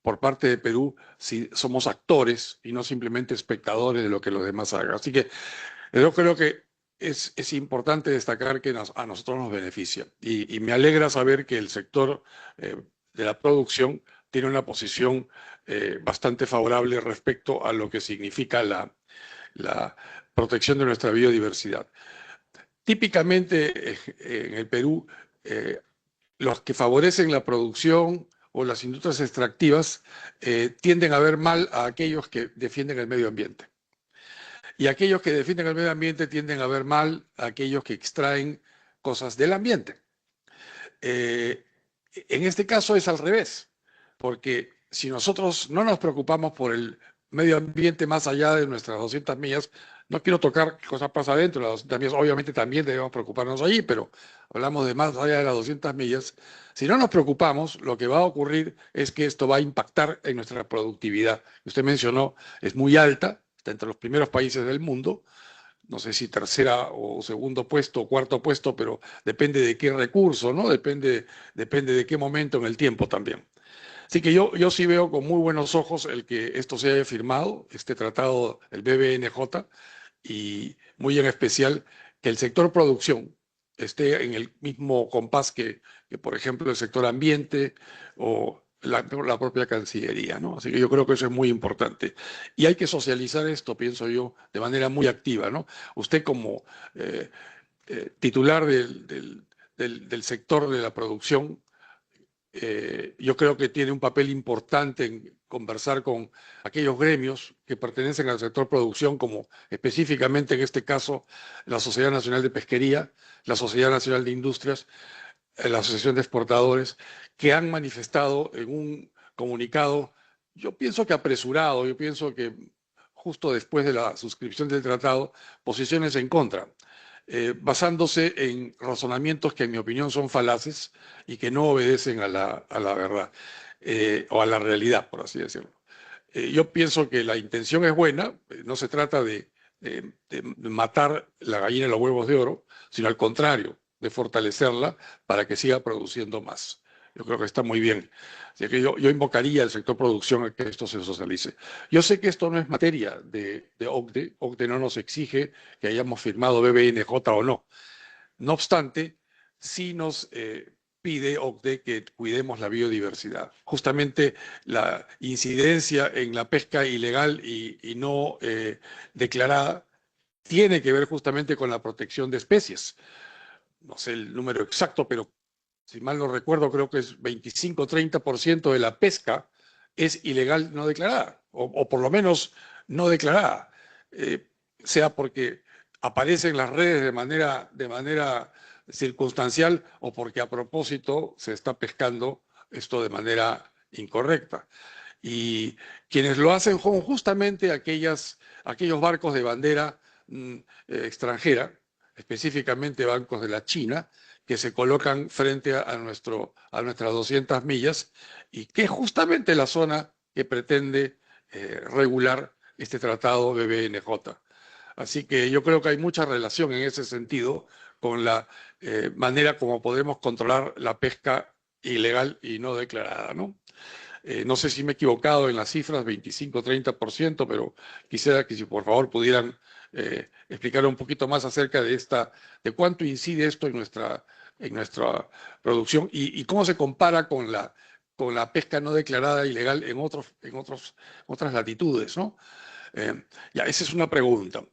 Speaker 5: por parte de Perú si somos actores y no simplemente espectadores de lo que los demás hagan. Así que yo creo que es importante destacar que a nosotros nos beneficia. Y me alegra saber que el sector de la producción tiene una posición bastante favorable respecto a lo que significa la protección de nuestra biodiversidad. Típicamente en el Perú, los que favorecen la producción o las industrias extractivas tienden a ver mal a aquellos que defienden el medio ambiente. Y aquellos que defienden el medio ambiente tienden a ver mal a aquellos que extraen cosas del ambiente. En este caso es al revés, porque si nosotros no nos preocupamos por el medio ambiente más allá de nuestras 200 millas, no quiero tocar qué cosa pasa dentro de las 200 millas, obviamente también debemos preocuparnos allí, pero hablamos de más allá de las 200 millas. Si no nos preocupamos, lo que va a ocurrir es que esto va a impactar en nuestra productividad. Usted mencionó, es muy alta, está entre los primeros países del mundo, no sé si tercera o segundo puesto o cuarto puesto, pero depende de qué recurso, ¿no? Depende de qué momento en el tiempo también. Así que yo sí veo con muy buenos ojos el que esto se haya firmado, este tratado, el BBNJ, y muy en especial que el sector producción esté en el mismo compás que por ejemplo, el sector ambiente o la propia Cancillería, ¿no? Así que yo creo que eso es muy importante. Y hay que socializar esto, pienso yo, de manera muy activa, ¿no? Usted como titular del sector de la producción, yo creo que tiene un papel importante en conversar con aquellos gremios que pertenecen al sector producción, como específicamente en este caso la Sociedad Nacional de Pesquería, la Sociedad Nacional de Industrias, la Asociación de Exportadores, que han manifestado en un comunicado, yo pienso que apresurado, yo pienso que justo después de la suscripción del tratado, posiciones en contra. Basándose en razonamientos que en mi opinión son falaces y que no obedecen a la verdad o a la realidad, por así decirlo. Yo pienso que la intención es buena, no se trata de matar la gallina de los huevos de oro, sino al contrario, de fortalecerla para que siga produciendo más. Yo creo que está muy bien. Así que yo invocaría al sector producción a que esto se socialice. Yo sé que esto no es materia de OCDE. OCDE no nos exige que hayamos firmado BBNJ o no. No obstante, sí nos pide OCDE que cuidemos la biodiversidad. Justamente la incidencia en la pesca ilegal y no declarada tiene que ver justamente con la protección de especies. No sé el número exacto, pero si mal no recuerdo, creo que es 25-30% de la pesca es ilegal no declarada, o por lo menos no declarada, sea porque aparece en las redes de manera circunstancial o porque a propósito se está pescando esto de manera incorrecta. Y quienes lo hacen son justamente aquellos barcos de bandera extranjera, específicamente bancos de la China, que se colocan frente a nuestras 200 millas y que es justamente la zona que pretende regular este tratado BBNJ. Así que yo creo que hay mucha relación en ese sentido con la manera como podemos controlar la pesca ilegal y no declarada, ¿no? No sé si me he equivocado en las cifras, 25-30%, pero quisiera que si por favor pudieran explicar un poquito más acerca de cuánto incide esto en nuestra producción y cómo se compara con la pesca no declarada ilegal en otras latitudes, ¿no? Ya, esa es una pregunta.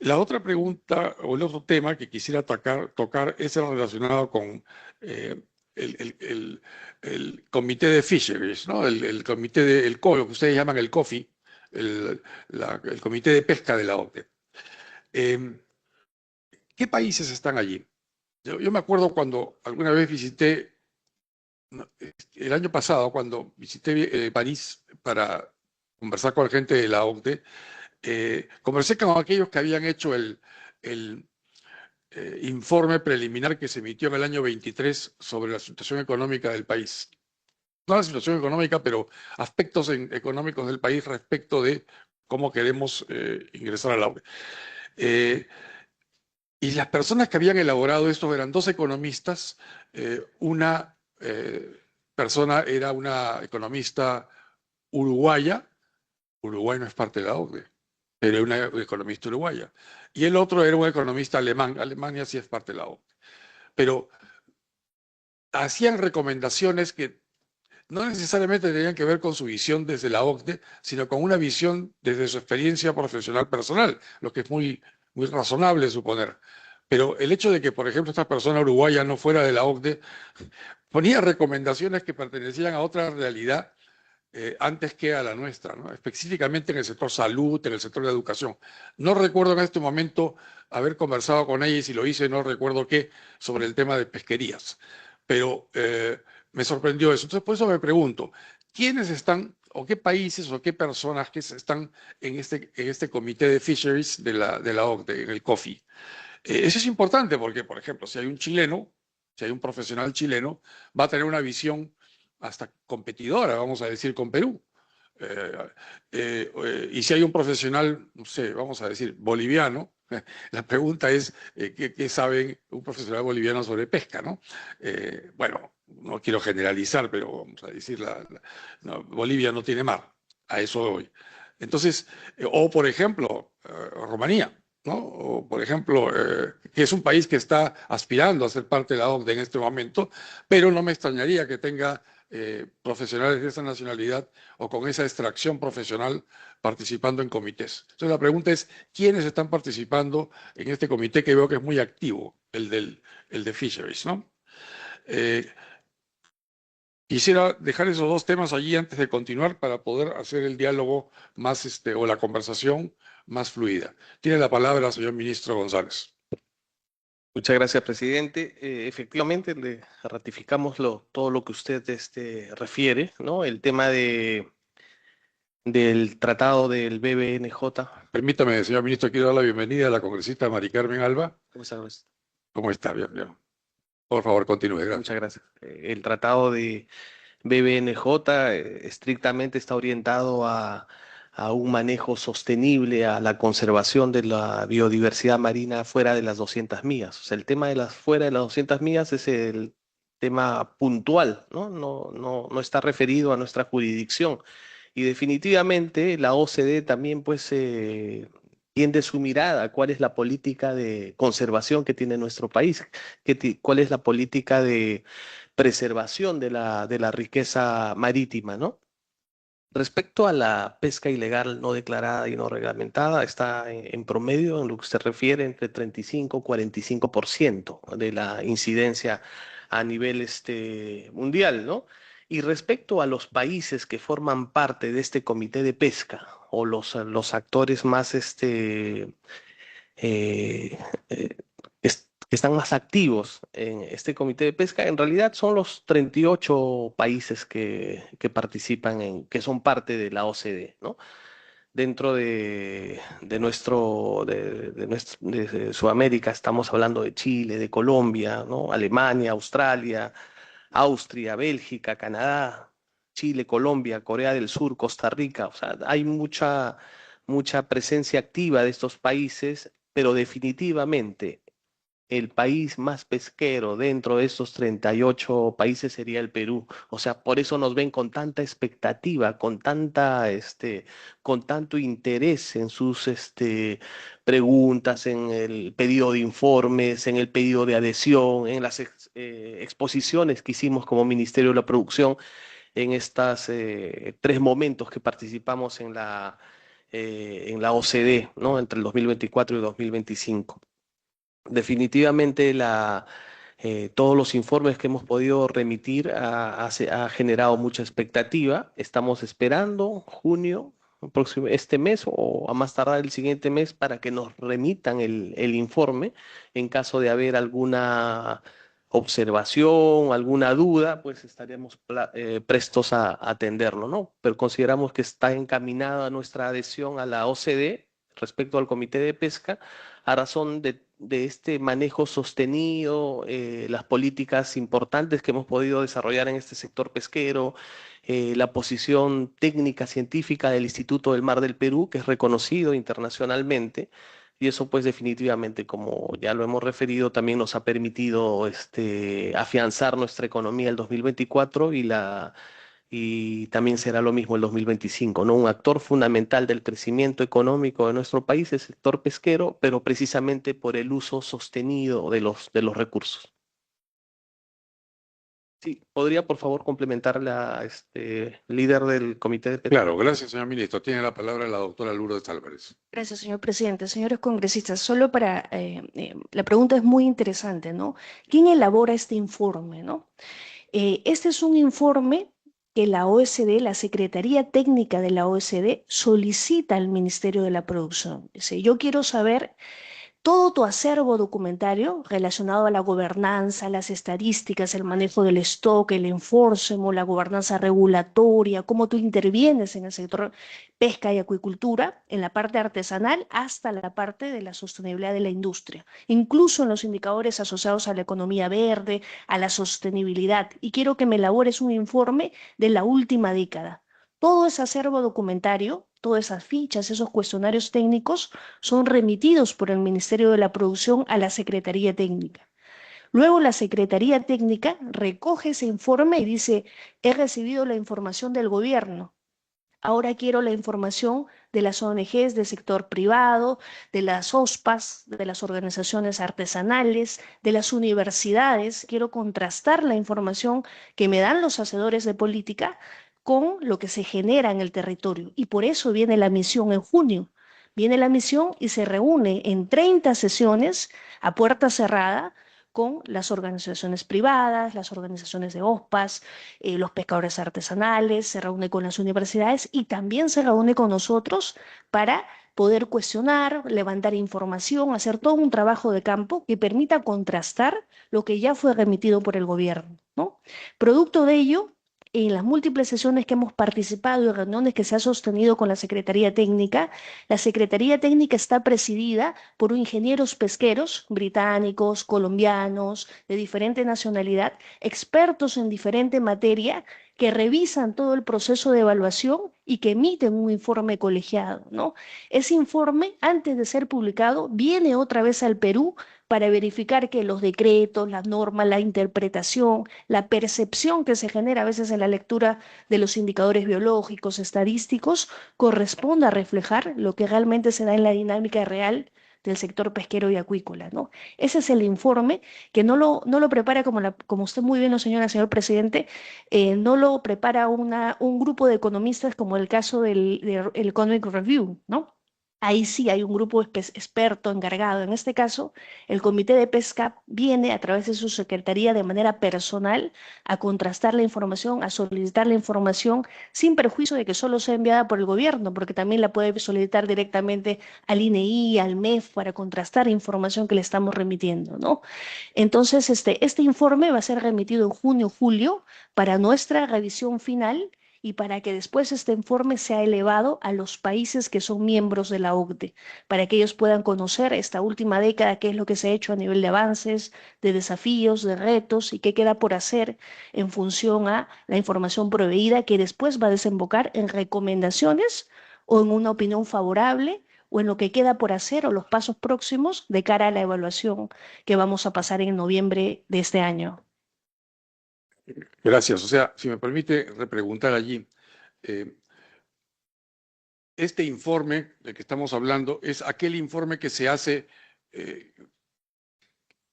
Speaker 5: La otra pregunta o el otro tema que quisiera tocar es el relacionado con el comité de fisheries, ¿no? El comité del lo que ustedes llaman el COFI, el comité de pesca de la OCDE. ¿Qué países están allí? Yo me acuerdo cuando alguna vez visité, el año pasado, cuando visité París para conversar con la gente de la OCDE, conversé con aquellos que habían hecho el informe preliminar que se emitió en el año 23 sobre la situación económica del país. No la situación económica, pero aspectos económicos del país respecto de cómo queremos ingresar a la OCDE. Y las personas que habían elaborado esto eran dos economistas. Una persona era una economista uruguaya. Uruguay no es parte de la OCDE, pero era una economista uruguaya. Y el otro era un economista alemán. Alemania sí es parte de la OCDE. Pero hacían recomendaciones que no necesariamente tenían que ver con su visión desde la OCDE, sino con una visión desde su experiencia profesional personal, lo que es muy razonable suponer. Pero el hecho de que, por ejemplo, esta persona uruguaya no fuera de la OCDE, ponía recomendaciones que pertenecían a otra realidad antes que a la nuestra, ¿no? Específicamente en el sector salud, en el sector de educación. No recuerdo en este momento haber conversado con ella, y si lo hice no recuerdo qué, sobre el tema de pesquerías. Pero me sorprendió eso. Entonces, por eso me pregunto, ¿quiénes están o qué países o qué personas que están en este comité de fisheries de la OCDE, en el COFI? Eso es importante porque, por ejemplo, si hay un chileno, si hay un profesional chileno, va a tener una visión hasta competidora, vamos a decir, con Perú. Y si hay un profesional, no sé, vamos a decir, boliviano, la pregunta es, ¿qué sabe un profesional boliviano sobre pesca, no? Bueno, no quiero generalizar, pero vamos a decir, no, Bolivia no tiene mar, a eso voy. Entonces, o por ejemplo, Rumanía. ¿no? O, por ejemplo, que es un país que está aspirando a ser parte de la OCDE en este momento, pero no me extrañaría que tenga profesionales de esa nacionalidad o con esa extracción profesional participando en comités. Entonces la pregunta es, ¿quiénes están participando en este comité que veo que es muy activo, el de Fisheries, ¿no? Quisiera dejar esos dos temas allí antes de continuar para poder hacer el diálogo más, o la conversación más fluida. Tiene la palabra el señor ministro González.
Speaker 2: Muchas gracias, presidente. Efectivamente, le ratificamos todo lo que usted refiere, ¿no? El tema del tratado del BBNJ.
Speaker 5: Permítame, señor ministro, quiero dar la bienvenida a la congresista Mari Carmen Alba.
Speaker 2: ¿Cómo está, Luis?
Speaker 5: ¿Cómo está? Bien, bien. Por favor, continúe. Gracias.
Speaker 2: Muchas gracias. El tratado de BBNJ estrictamente está orientado a un manejo sostenible, a la conservación de la biodiversidad marina fuera de las 200 millas. O sea, el tema de las fuera de las 200 millas es el tema puntual, ¿no? No está referido a nuestra jurisdicción. Y definitivamente la OCDE también pues tiende su mirada a cuál es la política de conservación que tiene nuestro país, cuál es la política de preservación de la riqueza marítima, ¿no? Respecto a la pesca ilegal no declarada y no reglamentada, está en promedio, en lo que se refiere, entre 35 y 45% de la incidencia a nivel mundial, ¿no? Y respecto a los países que forman parte de este comité de pesca o los actores más eh, eh, que están más activos en este comité de pesca, en realidad son los 38 países que participan que son parte de la OCDE, ¿no? Dentro de Sudamérica estamos hablando de Chile, de Colombia, ¿no? Alemania, Australia, Austria, Bélgica, Canadá, Chile, Colombia, Corea del Sur, Costa Rica. O sea, hay mucha presencia activa de estos países, pero definitivamente el país más pesquero dentro de estos 38 países sería el Perú. O sea, por eso nos ven con tanta expectativa, con tanto interés en sus preguntas, en el pedido de informes, en el pedido de adhesión, en las exposiciones que hicimos como Ministerio de la Producción en estas 3 momentos que participamos en la OCDE, ¿no? Entre el 2024 y 2025. Definitivamente todos los informes que hemos podido remitir ha generado mucha expectativa. Estamos esperando junio, este mes o a más tardar el siguiente mes para que nos remitan el informe. En caso de haber alguna observación, alguna duda, pues estaremos prestos a atenderlo, ¿no? Pero consideramos que está encaminada nuestra adhesión a la OCDE respecto al Comité de Pesca a razón de este manejo sostenido, las políticas importantes que hemos podido desarrollar en este sector pesquero, la posición técnica científica del Instituto del Mar del Perú, que es reconocido internacionalmente, y eso pues definitivamente, como ya lo hemos referido, también nos ha permitido afianzar nuestra economía el 2024 y también será lo mismo el 2025, ¿no? Un actor fundamental del crecimiento económico de nuestro país es el sector pesquero, pero precisamente por el uso sostenido de los recursos. Sí, ¿podría por favor complementar la líder del Comité de Pesca?
Speaker 5: Claro, gracias, señor ministro. Tiene la palabra la doctora Lourdes Álvarez.
Speaker 6: Gracias, señor presidente. Señores congresistas, solo para, la pregunta es muy interesante, ¿no? ¿Quién elabora este informe, no? Este es un informe que la OSD, la Secretaría Técnica de la OSD, solicita al Ministerio de la Producción. Dice, yo quiero saber todo tu acervo documentario relacionado a la gobernanza, las estadísticas, el manejo del stock, el enforcement, la gobernanza regulatoria, cómo tú intervienes en el sector pesca y acuicultura, en la parte artesanal hasta la parte de la sostenibilidad de la industria, incluso en los indicadores asociados a la economía verde, a la sostenibilidad. Y quiero que me elabores un informe de la última década. Todo ese acervo documentario, todas esas fichas, esos cuestionarios técnicos son remitidos por el Ministerio de la Producción a la Secretaría Técnica. Luego la Secretaría Técnica recoge ese informe y dice, he recibido la información del gobierno. Ahora quiero la información de las ONGs del sector privado, de las OSPAs, de las organizaciones artesanales, de las universidades. Quiero contrastar la información que me dan los hacedores de política con lo que se genera en el territorio. Y por eso viene la misión en junio. Viene la misión y se reúne en 30 sesiones a puerta cerrada con las organizaciones privadas, las organizaciones de OSPAs, los pescadores artesanales, se reúne con las universidades y también se reúne con nosotros para poder cuestionar, levantar información, hacer todo un trabajo de campo que permita contrastar lo que ya fue remitido por el gobierno, ¿no? Producto de ello, en las múltiples sesiones que hemos participado y reuniones que se ha sostenido con la Secretaría Técnica, la Secretaría Técnica está presidida por ingenieros pesqueros británicos, colombianos, de diferente nacionalidad, expertos en diferente materia, que revisan todo el proceso de evaluación y que emiten un informe colegiado, ¿no? Ese informe, antes de ser publicado, viene otra vez al Perú para verificar que los decretos, las normas, la interpretación, la percepción que se genera a veces en la lectura de los indicadores biológicos, estadísticos, corresponda a reflejar lo que realmente se da en la dinámica real del sector pesquero y acuícola, ¿no? Ese es el informe que no lo prepara como usted muy bien lo señala, señor presidente, no lo prepara un grupo de economistas como el caso del Economic Review, ¿no? Ahí sí hay un grupo experto encargado. En este caso, el Comité de Pesca viene a través de su secretaría de manera personal a contrastar la información, a solicitar la información sin perjuicio de que solo sea enviada por el gobierno, porque también la puede solicitar directamente al INEI, al MEF, para contrastar la información que le estamos remitiendo, ¿no? Entonces, este informe va a ser remitido en junio, julio, para nuestra revisión final y para que después este informe sea elevado a los países que son miembros de la OCDE, para que ellos puedan conocer esta última década, qué es lo que se ha hecho a nivel de avances, de desafíos, de retos y qué queda por hacer en función a la información proveída que después va a desembocar en recomendaciones o en una opinión favorable o en lo que queda por hacer o los pasos próximos de cara a la evaluación que vamos a pasar en noviembre de este año.
Speaker 5: Gracias. O sea, si me permite repreguntar allí, este informe del que estamos hablando es aquel informe que se hace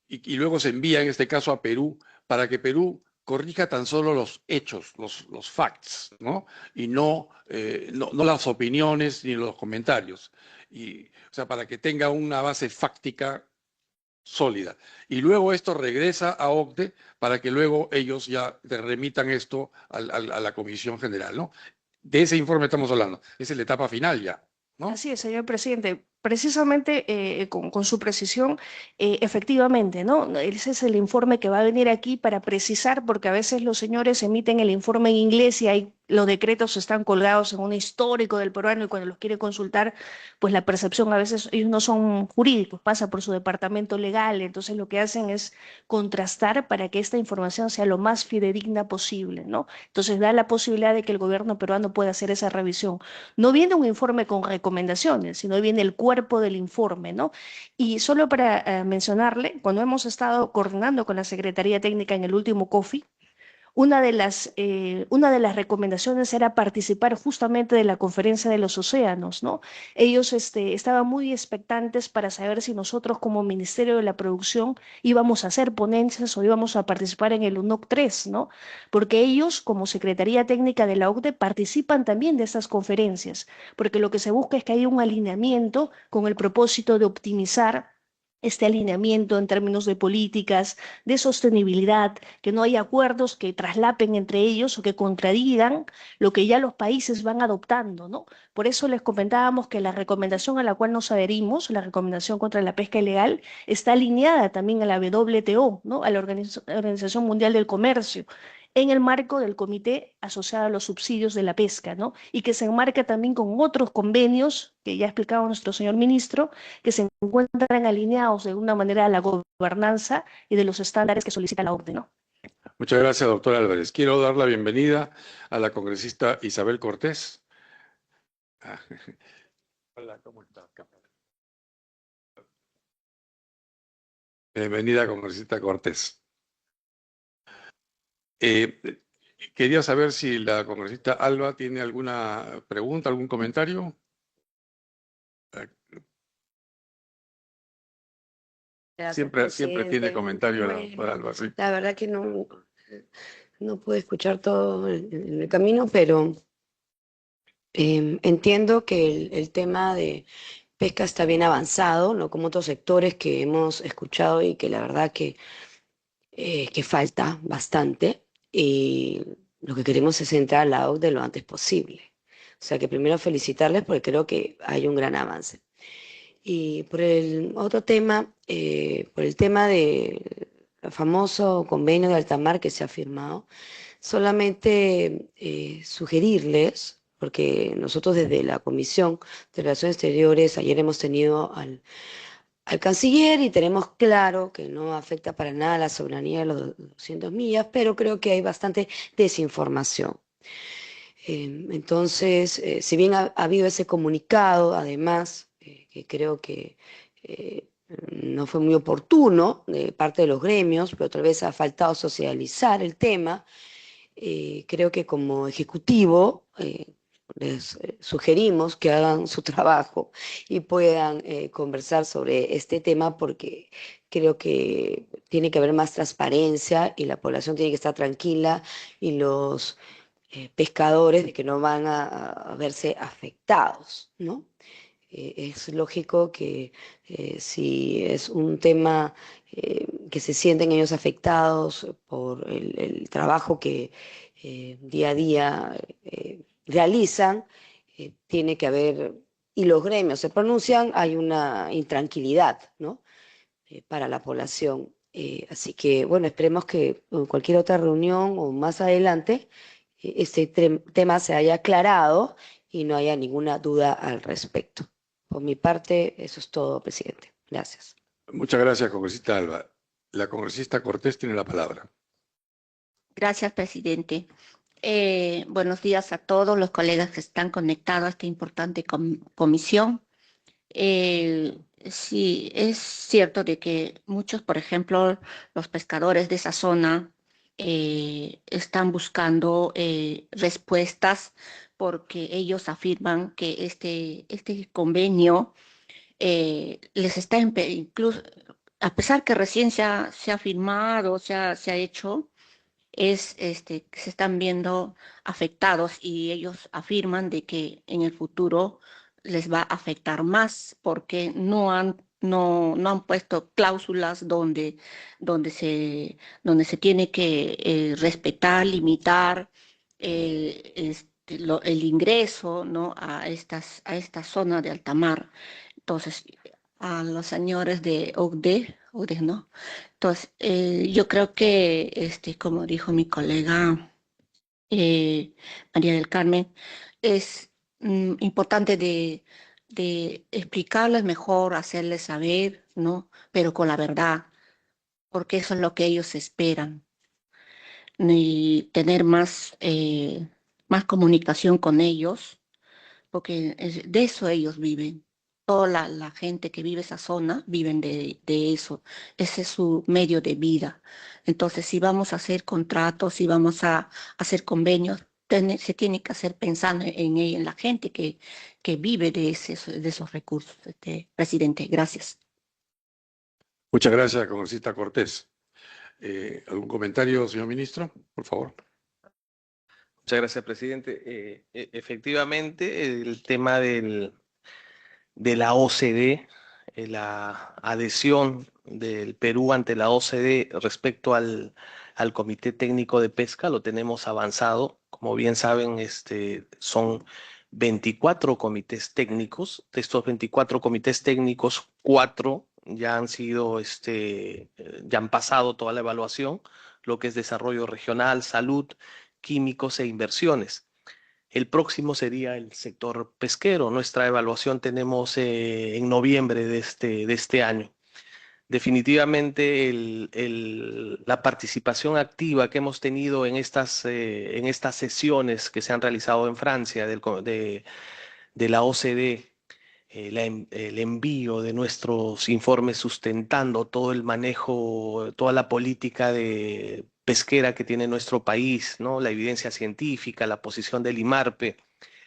Speaker 5: y luego se envía, en este caso, a Perú, para que Perú corrija tan solo los hechos, los facts, ¿no? Y no las opiniones ni los comentarios. O sea, para que tenga una base fáctica sólida. Y luego esto regresa a OCDE para que luego ellos ya te remitan esto a la Comisión General, ¿no? De ese informe estamos hablando. Esa es la etapa final ya, ¿no?
Speaker 6: Así es, señor presidente. Precisamente con su precisión, efectivamente, ¿no? Ese es el informe que va a venir aquí para precisar, porque a veces los señores emiten el informe en inglés y los decretos están colgados en un histórico del peruano y cuando los quiere consultar, pues la percepción a veces ellos no son jurídicos, pasa por su departamento legal, entonces lo que hacen es contrastar para que esta información sea lo más fidedigna posible, ¿no? Entonces da la posibilidad de que el gobierno peruano pueda hacer esa revisión. No viene un informe con recomendaciones, sino viene el cuerpo del informe, ¿no? Y solo para mencionarle, cuando hemos estado coordinando con la Secretaría Técnica en el último COFI, una de las recomendaciones era participar justamente de la conferencia de los océanos, ¿no? Ellos estaban muy expectantes para saber si nosotros como Ministerio de la Producción íbamos a hacer ponencias o íbamos a participar en el UNOC 3, ¿no? Porque ellos, como Secretaría Técnica de la OCDE, participan también de estas conferencias, porque lo que se busca es que haya un alineamiento con el propósito de optimizar este alineamiento en términos de políticas, de sostenibilidad, que no haya acuerdos que traslapen entre ellos o que contradigan lo que ya los países van adoptando, ¿no? Por eso les comentábamos que la recomendación a la cual nos adherimos, la recomendación contra la pesca ilegal, está alineada también a la WTO, ¿no? A la Organización Mundial del Comercio, en el marco del comité asociado a los subsidios de la pesca, ¿no? Y que se enmarca también con otros convenios que ya explicaba nuestro señor ministro, que se encuentran alineados de una manera a la gobernanza y de los estándares que solicita la OCDE, ¿no?
Speaker 5: Muchas gracias, doctor Álvarez. Quiero dar la bienvenida a la congresista Isabel Cortés. Hola, ¿cómo estás? Bienvenida, congresista Cortés. Quería saber si la congresista Alba tiene alguna pregunta, algún comentario.
Speaker 8: Gracias,
Speaker 5: Siempre
Speaker 8: presidente.
Speaker 5: tiene comentario la
Speaker 8: Bueno,
Speaker 5: doctora Alba, sí.
Speaker 8: la verdad que no pude escuchar todo en el camino, pero entiendo que el tema de pesca está bien avanzado, no como otros sectores que hemos escuchado y que la verdad que falta bastante. Y lo que queremos es entrar a la OCDE lo antes posible. O sea que primero felicitarles porque creo que hay un gran avance. Y por el otro tema, por el tema del famoso convenio de alta mar que se ha firmado, solamente sugerirles, porque nosotros desde la Comisión de Relaciones Exteriores ayer hemos tenido al canciller y tenemos claro que no afecta para nada la soberanía de los 200 millas, pero creo que hay bastante desinformación. Entonces, si bien ha habido ese comunicado, además, que creo que no fue muy oportuno de parte de los gremios, pero tal vez ha faltado socializar el tema, creo que como ejecutivo les sugerimos que hagan su trabajo y puedan conversar sobre este tema porque creo que tiene que haber más transparencia y la población tiene que estar tranquila y los pescadores de que no van a verse afectados, ¿no? Es lógico que si es un tema que se sienten ellos afectados por el trabajo que día a día realizan, tiene que haber, y los gremios se pronuncian, hay una intranquilidad, ¿no? Para la población. Así que, bueno, esperemos que en cualquier otra reunión o más adelante este tema se haya aclarado y no haya ninguna duda al respecto. Por mi parte, eso es todo, presidente. Gracias.
Speaker 5: Muchas gracias, congresista Alba. La congresista Cortés tiene la palabra.
Speaker 9: Gracias, presidente. Buenos días a todos los colegas que están conectados a esta importante comisión. Sí, es cierto de que muchos, por ejemplo, los pescadores de esa zona están buscando respuestas porque ellos afirman que este convenio les está incluso, a pesar que recién se ha firmado, se ha hecho, que se están viendo afectados y ellos afirman de que en el futuro les va a afectar más porque no han puesto cláusulas donde se tiene que respetar, limitar el ingreso, ¿no? a esta zona de alta mar. Entonces, a los señores de OCDE, ¿no? Entonces, yo creo que, como dijo mi colega María del Carmen, es importante de explicarles mejor, hacerles saber, ¿no? Pero con la verdad, porque eso es lo que ellos esperan, y tener más comunicación con ellos, porque de eso ellos viven. Toda la gente que vive esa zona viven de eso. Ese es su medio de vida. Entonces, si vamos a hacer contratos, si vamos a hacer convenios, se tiene que hacer pensando en la gente que vive de esos recursos. Presidente, gracias.
Speaker 5: Muchas gracias, congresista Cortés. ¿Algún comentario, señor ministro? Por favor.
Speaker 2: Muchas gracias, presidente. Efectivamente, el tema de la OCDE, la adhesión del Perú ante la OCDE respecto al Comité Técnico de Pesca, lo tenemos avanzado. Como bien saben, son 24 comités técnicos. De estos 24 comités técnicos, 4 ya han sido, ya han pasado toda la evaluación, lo que es desarrollo regional, salud, químicos e inversiones. El próximo sería el sector pesquero. Nuestra evaluación tenemos en noviembre de este año. Definitivamente la participación activa que hemos tenido en estas sesiones que se han realizado en Francia de la OCDE, el envío de nuestros informes sustentando todo el manejo, toda la política pesquera que tiene nuestro país, ¿no? La evidencia científica, la posición del IMARPE,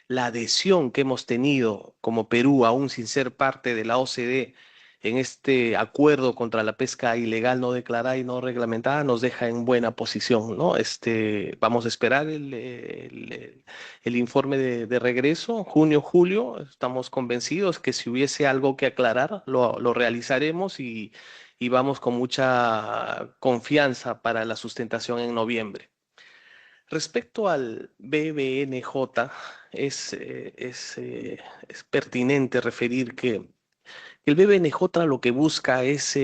Speaker 2: la adhesión que hemos tenido como Perú, aún sin ser parte de la OCDE, en este acuerdo contra la pesca ilegal no declarada y no reglamentada, nos deja en buena posición, ¿no? Vamos a esperar el informe de regreso, junio, julio. Estamos convencidos que si hubiese algo que aclarar, lo realizaremos y vamos con mucha confianza para la sustentación en noviembre. Respecto al BBNJ, es pertinente referir que el BBNJ lo que busca es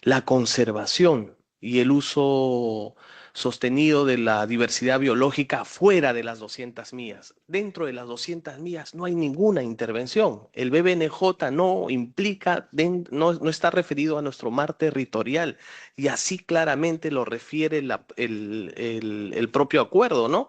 Speaker 2: la conservación y el uso sostenido de la diversidad biológica fuera de las 200 millas. Dentro de las 200 millas no hay ninguna intervención. El BBNJ no implica, no está referido a nuestro mar territorial y así claramente lo refiere el propio acuerdo, ¿no?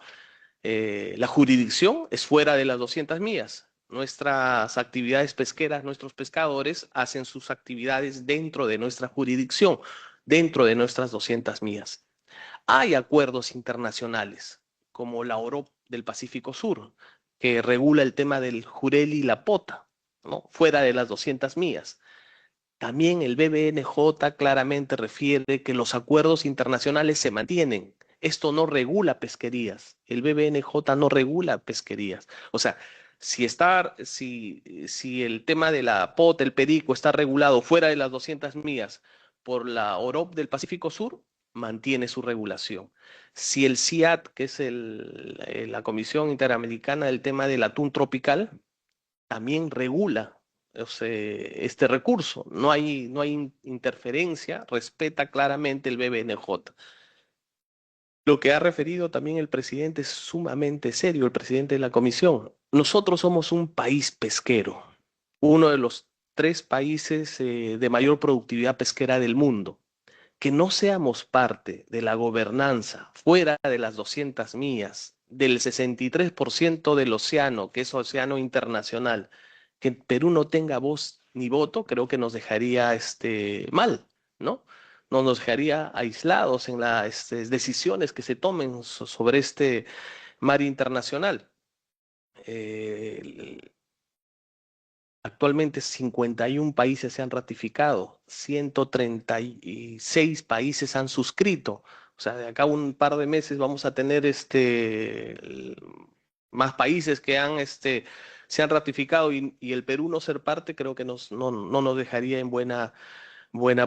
Speaker 2: La jurisdicción es fuera de las 200 millas. Nuestras actividades pesqueras, nuestros pescadores hacen sus actividades dentro de nuestra jurisdicción, dentro de nuestras 200 millas. Hay acuerdos internacionales, como la OROP del Pacífico Sur, que regula el tema del jurel y la pota, ¿no? Fuera de las 200 millas. También el BBNJ claramente refiere que los acuerdos internacionales se mantienen. Esto no regula pesquerías. El BBNJ no regula pesquerías. O sea, si el tema de la pota, el perico, está regulado fuera de las 200 millas por la OROP del Pacífico Sur, mantiene su regulación. Si el CIAT, que es la Comisión Interamericana del tema del atún tropical, también regula, o sea, este recurso. No hay interferencia, respeta claramente el BBNJ. Lo que ha referido también el presidente es sumamente serio, el presidente de la comisión. Nosotros somos un país pesquero, uno de los 3 países de mayor productividad pesquera del mundo. Que no seamos parte de la gobernanza fuera de las 200 millas, del 63% del océano, que es océano internacional, que Perú no tenga voz ni voto, creo que nos dejaría mal, ¿no? Nos dejaría aislados en las decisiones que se tomen sobre este mar internacional. Actualmente 51 países se han ratificado, 136 países han suscrito. O sea, de acá a un par de meses vamos a tener más países que se han ratificado y el Perú no ser parte, creo que no nos dejaría en buena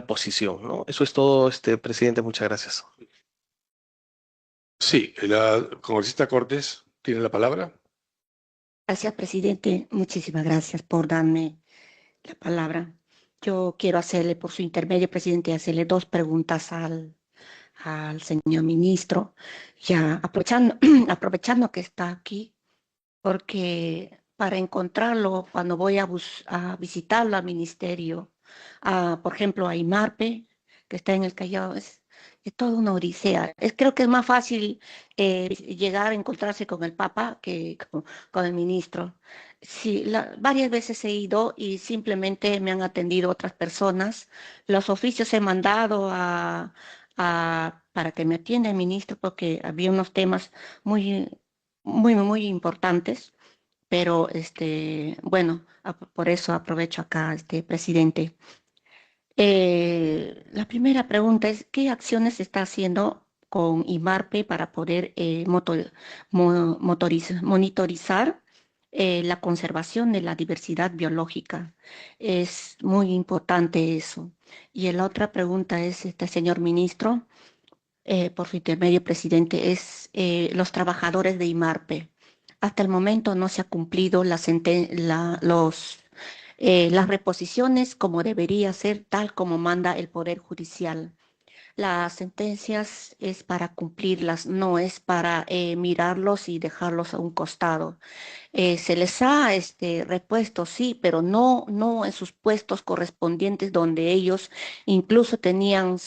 Speaker 2: posición, ¿no? Eso es todo, presidente. Muchas gracias.
Speaker 5: Sí, la congresista Cortés tiene la palabra.
Speaker 9: Gracias, presidente. Muchísimas gracias por darme la palabra. Yo quiero hacerle, por su intermedio, presidente, hacerle 2 preguntas al señor ministro, ya aprovechando que está aquí, porque para encontrarlo, cuando voy a visitarlo al ministerio, por ejemplo, a IMARPE, que está en el Callao, es toda una odisea. Creo que es más fácil llegar a encontrarse con el Papa que con el ministro. Sí, varias veces he ido y simplemente me han atendido otras personas. Los oficios he mandado para que me atienda el ministro porque había unos temas muy, muy importantes. Pero, bueno, por eso aprovecho acá, presidente. La primera pregunta es, ¿qué acciones se está haciendo con IMARPE para poder monitorizar la conservación de la diversidad biológica? Es muy importante eso. Y la otra pregunta es, señor ministro, por su intermedio, presidente, es los trabajadores de IMARPE. Hasta el momento no se ha cumplido las reposiciones como debería ser, tal como manda el Poder Judicial. Las sentencias es para cumplirlas, no es para mirarlos y dejarlos a un costado. Se les ha repuesto, sí, pero no en sus puestos correspondientes donde ellos incluso tenían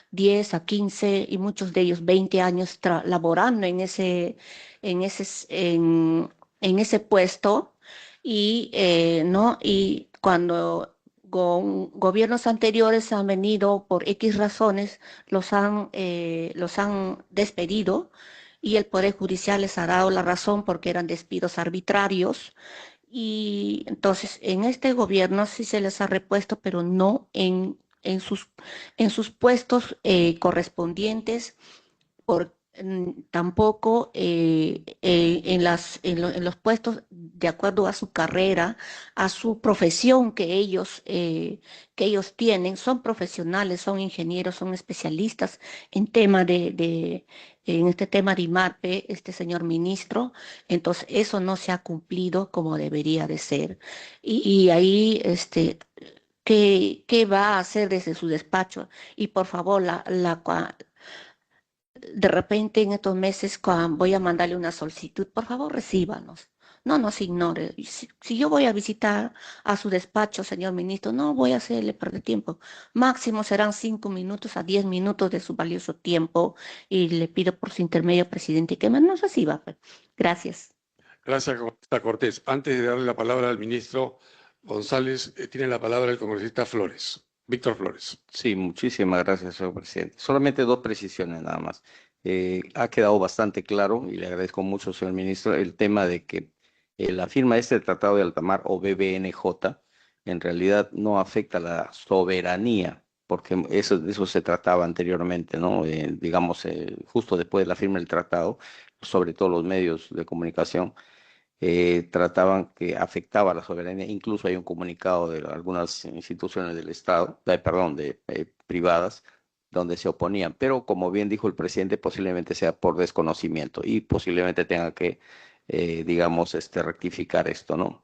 Speaker 9: 10 a 15 y muchos de ellos 20 años laborando en ese puesto y, ¿no? Y cuando gobiernos anteriores han venido por X razones, los han despedido y el Poder Judicial les ha dado la razón porque eran despidos arbitrarios. Y entonces en este gobierno sí se les ha repuesto, pero no en sus puestos correspondientes tampoco en los puestos de acuerdo a su carrera, a su profesión que ellos tienen. Son profesionales, son ingenieros, son especialistas en en este tema de IMARPE, este señor ministro. Entonces, eso no se ha cumplido como debería de ser. Y ahí, ¿qué va a hacer desde su despacho? Y por favor, de repente en estos meses voy a mandarle una solicitud, por favor recíbanos, no nos ignore. Y si yo voy a visitar a su despacho, señor ministro, no voy a hacerle perder tiempo. Máximo serán 5 minutos a 10 minutos de su valioso tiempo y le pido por su intermedio, presidente, que nos reciba. Gracias.
Speaker 5: Gracias, congresista Cortés. Antes de darle la palabra al ministro González, tiene la palabra el congresista Flores. Víctor Flores.
Speaker 7: Sí, muchísimas gracias, señor presidente. Solamente 2 precisiones nada más. Ha quedado bastante claro, y le agradezco mucho, señor ministro, el tema de que la firma de este Tratado de Altamar o BBNJ en realidad no afecta la soberanía, porque de eso se trataba anteriormente, ¿no? Digamos, justo después de la firma del tratado, sobre todo los medios de comunicación trataban que afectaba a la soberanía. Incluso hay un comunicado de algunas instituciones del Estado, perdón, de privadas, donde se oponían. Pero como bien dijo el presidente, posiblemente sea por desconocimiento y posiblemente tenga que, digamos, rectificar esto, ¿no?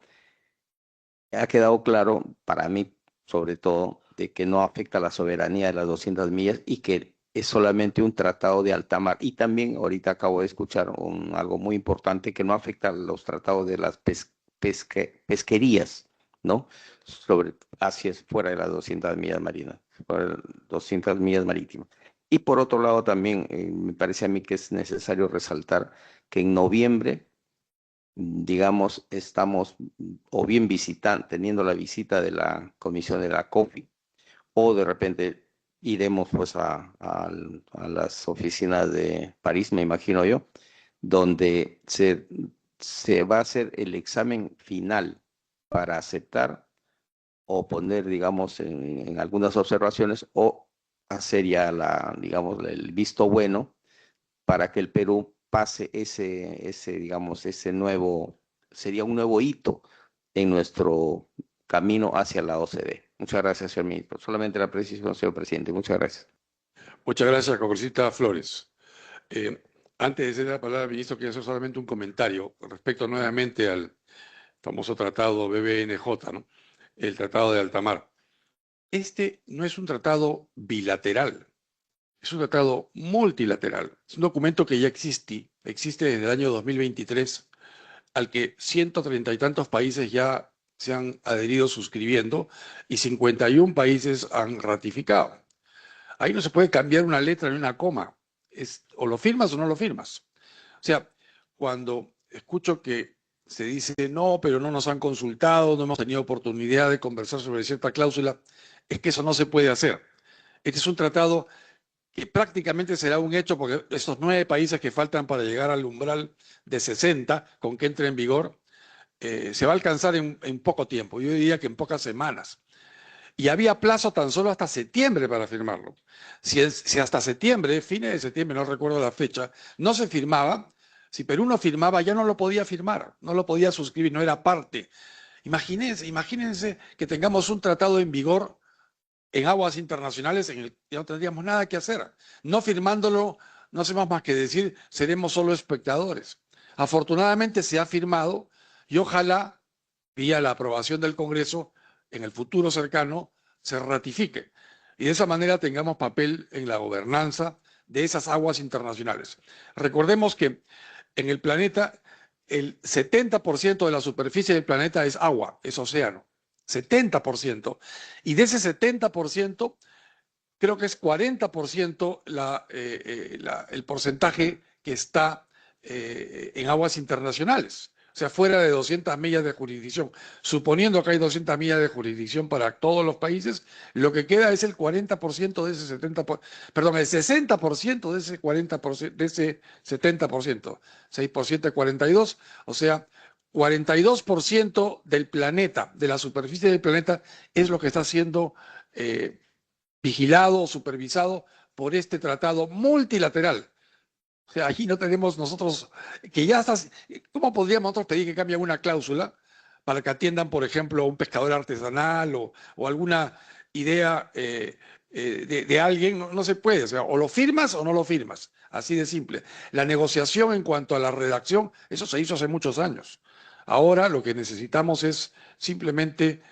Speaker 7: Ha quedado claro para mí, sobre todo, de que no afecta a la soberanía de las 200 millas y que es solamente un tratado de alta mar. Y también ahorita acabo de escuchar algo muy importante que no afecta a los tratados de las pesquerías, ¿no? Hacia fuera de las 200 millas marinas, fuera de 200 millas marítimas. Y por otro lado también me parece a mí que es necesario resaltar que en noviembre, digamos, estamos o bien teniendo la visita de la comisión de la COFI, o de repente iremos pues a las oficinas de París, me imagino yo, donde se va a hacer el examen final para aceptar o poner, digamos, en algunas observaciones o hacer ya digamos, el visto bueno para que el Perú pase digamos, sería un nuevo hito en nuestro camino hacia la OCDE. Muchas gracias, señor ministro. Solamente la precisión, señor presidente. Muchas gracias.
Speaker 5: Muchas gracias, congresista Flores. Antes de ceder la palabra al ministro, quiero hacer solamente un comentario respecto nuevamente al famoso tratado BBNJ, ¿no? El tratado de Altamar. Este no es un tratado bilateral, es un tratado multilateral. Es un documento que ya existe desde el año 2023, al que 130 y tantos países ya se han adherido suscribiendo y 51 países han ratificado. Ahí no se puede cambiar una letra ni una coma. O lo firmas o no lo firmas. O sea, cuando escucho que se dice no, pero no nos han consultado, no hemos tenido oportunidad de conversar sobre cierta cláusula, es que eso no se puede hacer. Este es un tratado que prácticamente será un hecho porque esos 9 países que faltan para llegar al umbral de 60 con que entre en vigor, se va a alcanzar en poco tiempo. Yo diría que en pocas semanas. Y había plazo tan solo hasta septiembre para firmarlo. Si hasta septiembre, fines de septiembre, no recuerdo la fecha, no se firmaba, si Perú no firmaba ya no lo podía firmar, no lo podía suscribir, no era parte. Imagínense que tengamos un tratado en vigor en aguas internacionales en el que no tendríamos nada que hacer. No firmándolo, no hacemos más que decir, seremos solo espectadores. Afortunadamente se ha firmado y ojalá, vía la aprobación del Congreso, en el futuro cercano, se ratifique. Y de esa manera tengamos papel en la gobernanza de esas aguas internacionales. Recordemos que en el planeta, el 70% de la superficie del planeta es agua, es océano. 70%. Y de ese 70%, creo que es 40% el porcentaje que está en aguas internacionales. sea, fuera de 200 millas de jurisdicción. Suponiendo que hay 200 millas de jurisdicción para todos los países, lo que queda es el 40% de ese 70%, perdón, el 60% de ese 40%, de ese 70%, 6% de 42, o sea, 42% del planeta, de la superficie del planeta, es lo que está siendo vigilado o supervisado por este tratado multilateral. O sea, aquí no tenemos nosotros, que ya estás, ¿cómo podríamos nosotros pedir que cambien una cláusula para que atiendan, por ejemplo, a un pescador artesanal o alguna idea de alguien? No, no se puede, o sea, o lo firmas o no lo firmas, así de simple. La negociación en cuanto a la redacción, eso se hizo hace muchos años. Ahora lo que necesitamos es simplemente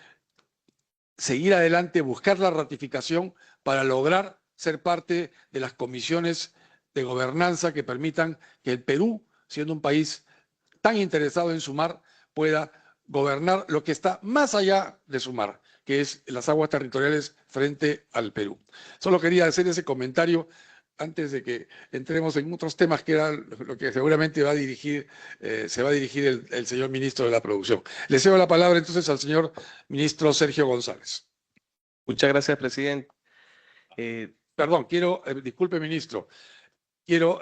Speaker 5: seguir adelante, buscar la ratificación para lograr ser parte de las comisiones de gobernanza que permitan que el Perú, siendo un país tan interesado en su mar, pueda gobernar lo que está más allá de su mar, que es las aguas territoriales frente al Perú. Solo quería hacer ese comentario antes de que entremos en otros temas, que era lo que seguramente va a dirigir, se va a dirigir el señor ministro de la Producción. Le cedo la palabra entonces al señor ministro Sergio González.
Speaker 2: Muchas gracias, presidente.
Speaker 5: Perdón, disculpe, ministro, quiero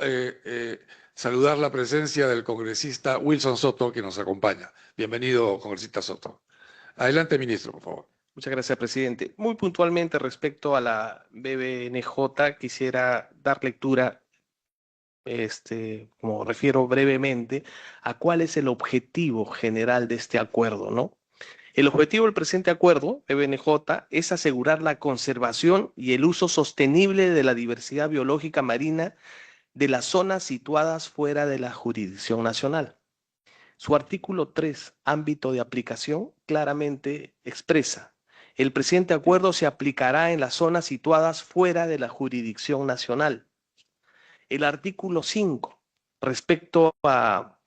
Speaker 5: saludar la presencia del congresista Wilson Soto, que nos acompaña. Bienvenido, congresista Soto. Adelante, ministro, por favor.
Speaker 2: Muchas gracias, presidente. Muy puntualmente respecto a la BBNJ, quisiera dar lectura, como refiero brevemente, a cuál es el objetivo general de este acuerdo, ¿no? El objetivo del presente acuerdo, BBNJ, es asegurar la conservación y el uso sostenible de la diversidad biológica marina de las zonas situadas fuera de la jurisdicción nacional. Su artículo 3, ámbito de aplicación, claramente expresa: el presente acuerdo se aplicará en las zonas situadas fuera de la jurisdicción nacional. El artículo 5, respecto a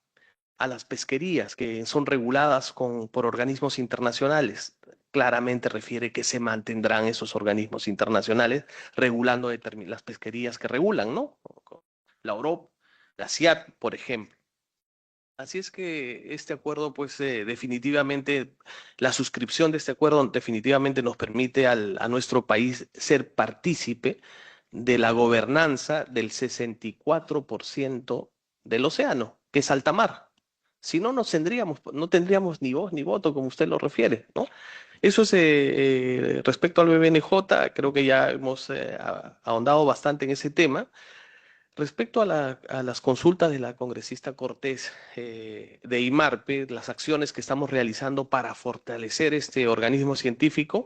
Speaker 2: las pesquerías que son reguladas por organismos internacionales, claramente refiere que se mantendrán esos organismos internacionales regulando las pesquerías que regulan, ¿no? La Europa, la CIAT, por ejemplo. Así es que este acuerdo, pues definitivamente, la suscripción de este acuerdo definitivamente nos permite a nuestro país ser partícipe de la gobernanza del 64% del océano, que es alta mar. Si no, no tendríamos ni voz ni voto, como usted lo refiere, ¿no? Eso es respecto al BBNJ, creo que ya hemos ahondado bastante en ese tema. Respecto a las consultas de la congresista Cortés de IMARPE, las acciones que estamos realizando para fortalecer este organismo científico,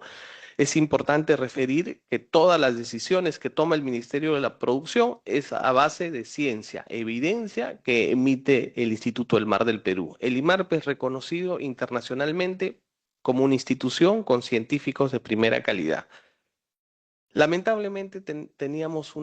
Speaker 2: es importante referir que todas las decisiones que toma el Ministerio de la Producción es a base de ciencia, evidencia que emite el Instituto del Mar del Perú. El IMARPE es reconocido internacionalmente como una institución con científicos de primera calidad. Lamentablemente tenemos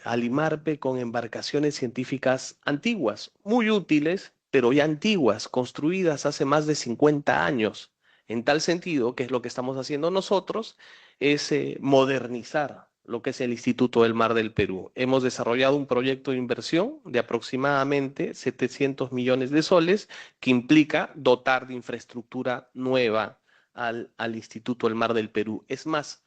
Speaker 2: al IMARPE con embarcaciones científicas antiguas, muy útiles, pero ya antiguas, construidas hace más de 50 años. En tal sentido, que es lo que estamos haciendo nosotros, es modernizar lo que es el Instituto del Mar del Perú. Hemos desarrollado un proyecto de inversión de aproximadamente 700 millones de soles, que implica dotar de infraestructura nueva al Instituto del Mar del Perú. Es más,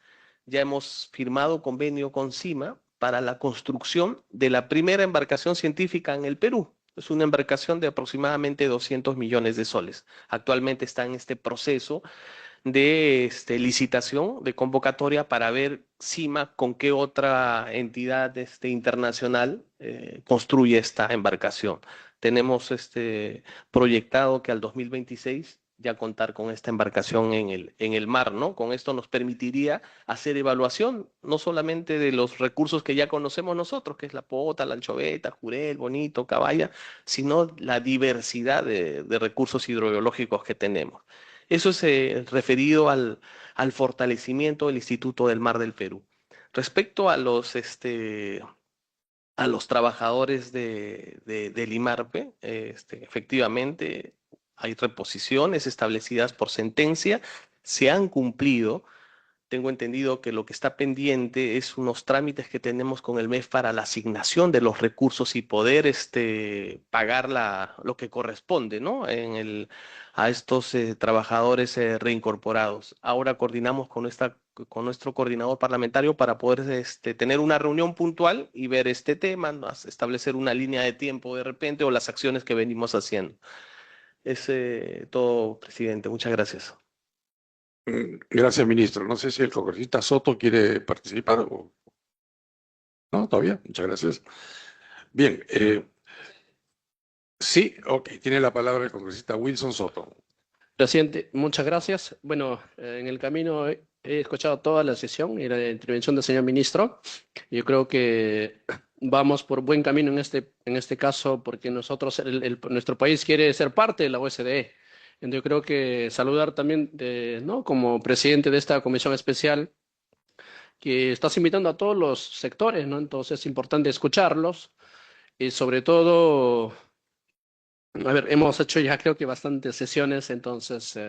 Speaker 2: ya hemos firmado convenio con CIMA para la construcción de la primera embarcación científica en el Perú. Es una embarcación de aproximadamente 200 millones de soles. Actualmente está en este proceso de licitación, de convocatoria, para ver CIMA con qué otra entidad internacional construye esta embarcación. Tenemos proyectado que al 2026 ya contar con esta embarcación en el mar, ¿no? Con esto nos permitiría hacer evaluación no solamente de los recursos que ya conocemos nosotros, que es la pota, la anchoveta, jurel, bonito, caballa, sino la diversidad de recursos hidrobiológicos que tenemos. Eso es referido al fortalecimiento del Instituto del Mar del Perú. Respecto a los trabajadores del IMARPE, efectivamente hay reposiciones establecidas por sentencia, se han cumplido tengo entendido que lo que está pendiente es unos trámites que tenemos con el MEF para la asignación de los recursos y poder pagar lo que corresponde, ¿no? A estos trabajadores reincorporados. Ahora coordinamos con nuestro coordinador parlamentario para poder tener una reunión puntual y ver este tema, ¿no? Establecer una línea de tiempo de repente o las acciones que venimos haciendo. Es todo, presidente. Muchas gracias.
Speaker 5: Gracias, ministro. No sé si el congresista Soto quiere participar o... No, todavía. Muchas gracias. Bien. Sí, ok. Tiene la palabra el congresista Wilson Soto.
Speaker 4: Presidente, muchas gracias. Bueno, en el camino he escuchado toda la sesión y la intervención del señor ministro. Yo creo que vamos por buen camino en este caso porque nuestro país quiere ser parte de la OSDE. Entonces, yo creo que saludar también, ¿no? Como presidente de esta comisión especial, que estás invitando a todos los sectores, ¿no? Entonces es importante escucharlos y sobre todo, a ver, hemos hecho ya creo que bastantes sesiones, entonces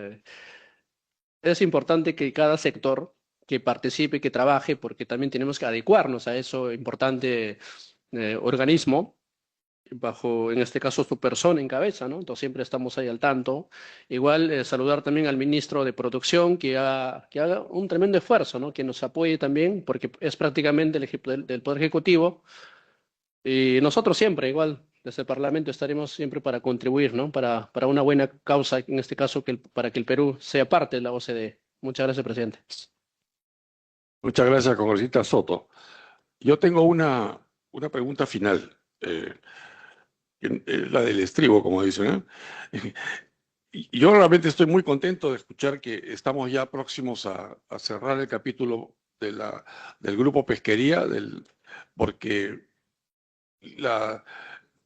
Speaker 4: es importante que cada sector que participe, que trabaje, porque también tenemos que adecuarnos a eso importante organismo bajo, en este caso, su persona en cabeza, ¿no? Entonces siempre estamos ahí al tanto. Igual saludar también al ministro de Producción que haga un tremendo esfuerzo, ¿no? Que nos apoye también, porque es prácticamente del Poder Ejecutivo. Y nosotros siempre, igual, desde el Parlamento estaremos siempre para contribuir, ¿no? Para una buena causa, en este caso, para que el Perú sea parte de la OCDE. Muchas gracias, presidente.
Speaker 5: Muchas gracias, congresista Soto. Yo tengo una pregunta final. La del estribo, como dicen, ¿eh? Y yo realmente estoy muy contento de escuchar que estamos ya próximos a cerrar el capítulo del grupo pesquería, porque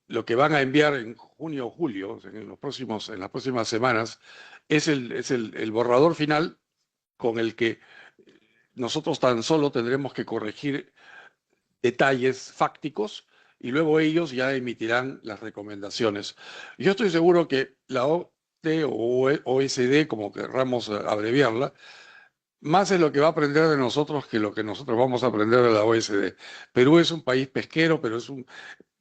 Speaker 5: lo que van a enviar en junio o julio, en las próximas semanas, es el borrador final con el que nosotros tan solo tendremos que corregir detalles fácticos y luego ellos ya emitirán las recomendaciones. Yo estoy seguro que la OCDE o OSD, como querramos abreviarla, más es lo que va a aprender de nosotros que lo que nosotros vamos a aprender de la OSD. Perú es un país pesquero, pero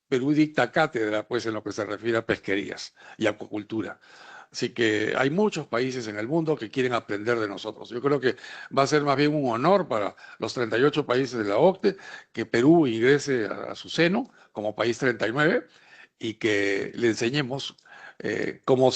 Speaker 5: Perú dicta cátedra, pues, en lo que se refiere a pesquerías y acuacultura. Así que hay muchos países en el mundo que quieren aprender de nosotros. Yo creo que va a ser más bien un honor para los 38 países de la OCDE que Perú ingrese a su seno como país 39 y que le enseñemos cómo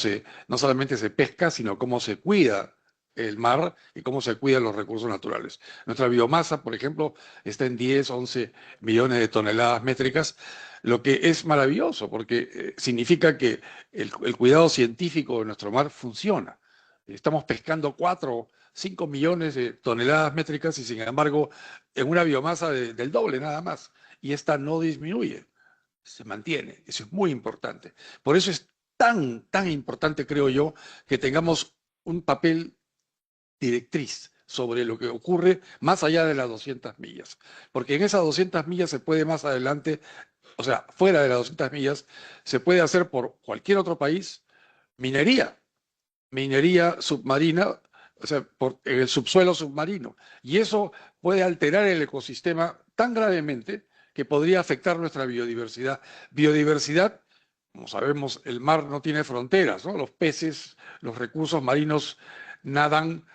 Speaker 5: no solamente se pesca, sino cómo se cuida el mar y cómo se cuidan los recursos naturales. Nuestra biomasa, por ejemplo, está en 10, 11 millones de toneladas métricas, lo que es maravilloso porque significa que el cuidado científico de nuestro mar funciona. Estamos pescando 4, 5 millones de toneladas métricas y sin embargo en una biomasa del doble nada más. Y esta no disminuye, se mantiene. Eso es muy importante. Por eso es tan importante, creo yo, que tengamos un papel directriz sobre lo que ocurre más allá de las 200 millas. Porque en esas 200 millas se puede más adelante, o sea, fuera de las 200 millas, se puede hacer por cualquier otro país minería submarina, o sea, en el subsuelo submarino. Y eso puede alterar el ecosistema tan gravemente que podría afectar nuestra biodiversidad. Biodiversidad, como sabemos, el mar no tiene fronteras, ¿no? Los peces, los recursos marinos nadan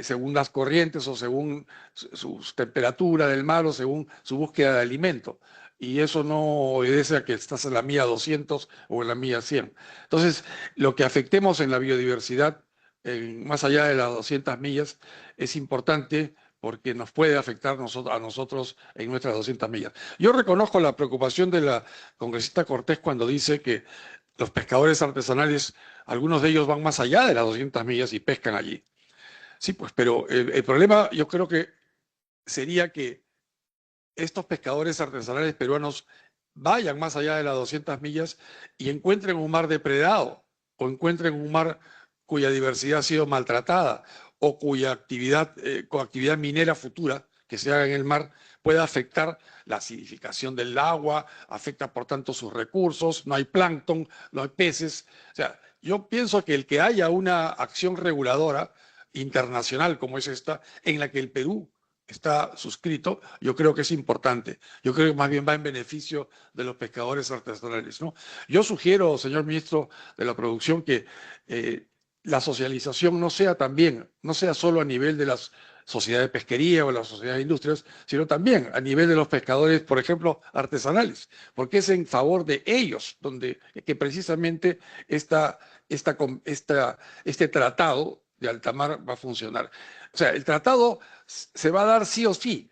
Speaker 5: según las corrientes o según su temperatura del mar o según su búsqueda de alimento. Y eso no obedece a que estás en la milla 200 o en la milla 100. Entonces, lo que afectemos en la biodiversidad, más allá de las 200 millas, es importante porque nos puede afectar a nosotros en nuestras 200 millas. Yo reconozco la preocupación de la congresista Cortés cuando dice que los pescadores artesanales, algunos de ellos van más allá de las 200 millas y pescan allí. Sí, pues, pero el problema yo creo que sería que estos pescadores artesanales peruanos vayan más allá de las 200 millas y encuentren un mar depredado o encuentren un mar cuya diversidad ha sido maltratada o cuya actividad minera futura que se haga en el mar pueda afectar la acidificación del agua, afecta por tanto sus recursos, no hay plancton, no hay peces. O sea, yo pienso que el que haya una acción reguladora internacional como es esta, en la que el Perú está suscrito, yo creo que es importante. Yo creo que más bien va en beneficio de los pescadores artesanales, ¿no? Yo sugiero, señor ministro de la Producción, que la socialización no sea también, no sea solo a nivel de las sociedades de pesquería o las sociedades de industrias, sino también a nivel de los pescadores, por ejemplo, artesanales, porque es en favor de ellos donde que precisamente este tratado de alta mar va a funcionar. O sea, el tratado se va a dar sí o sí.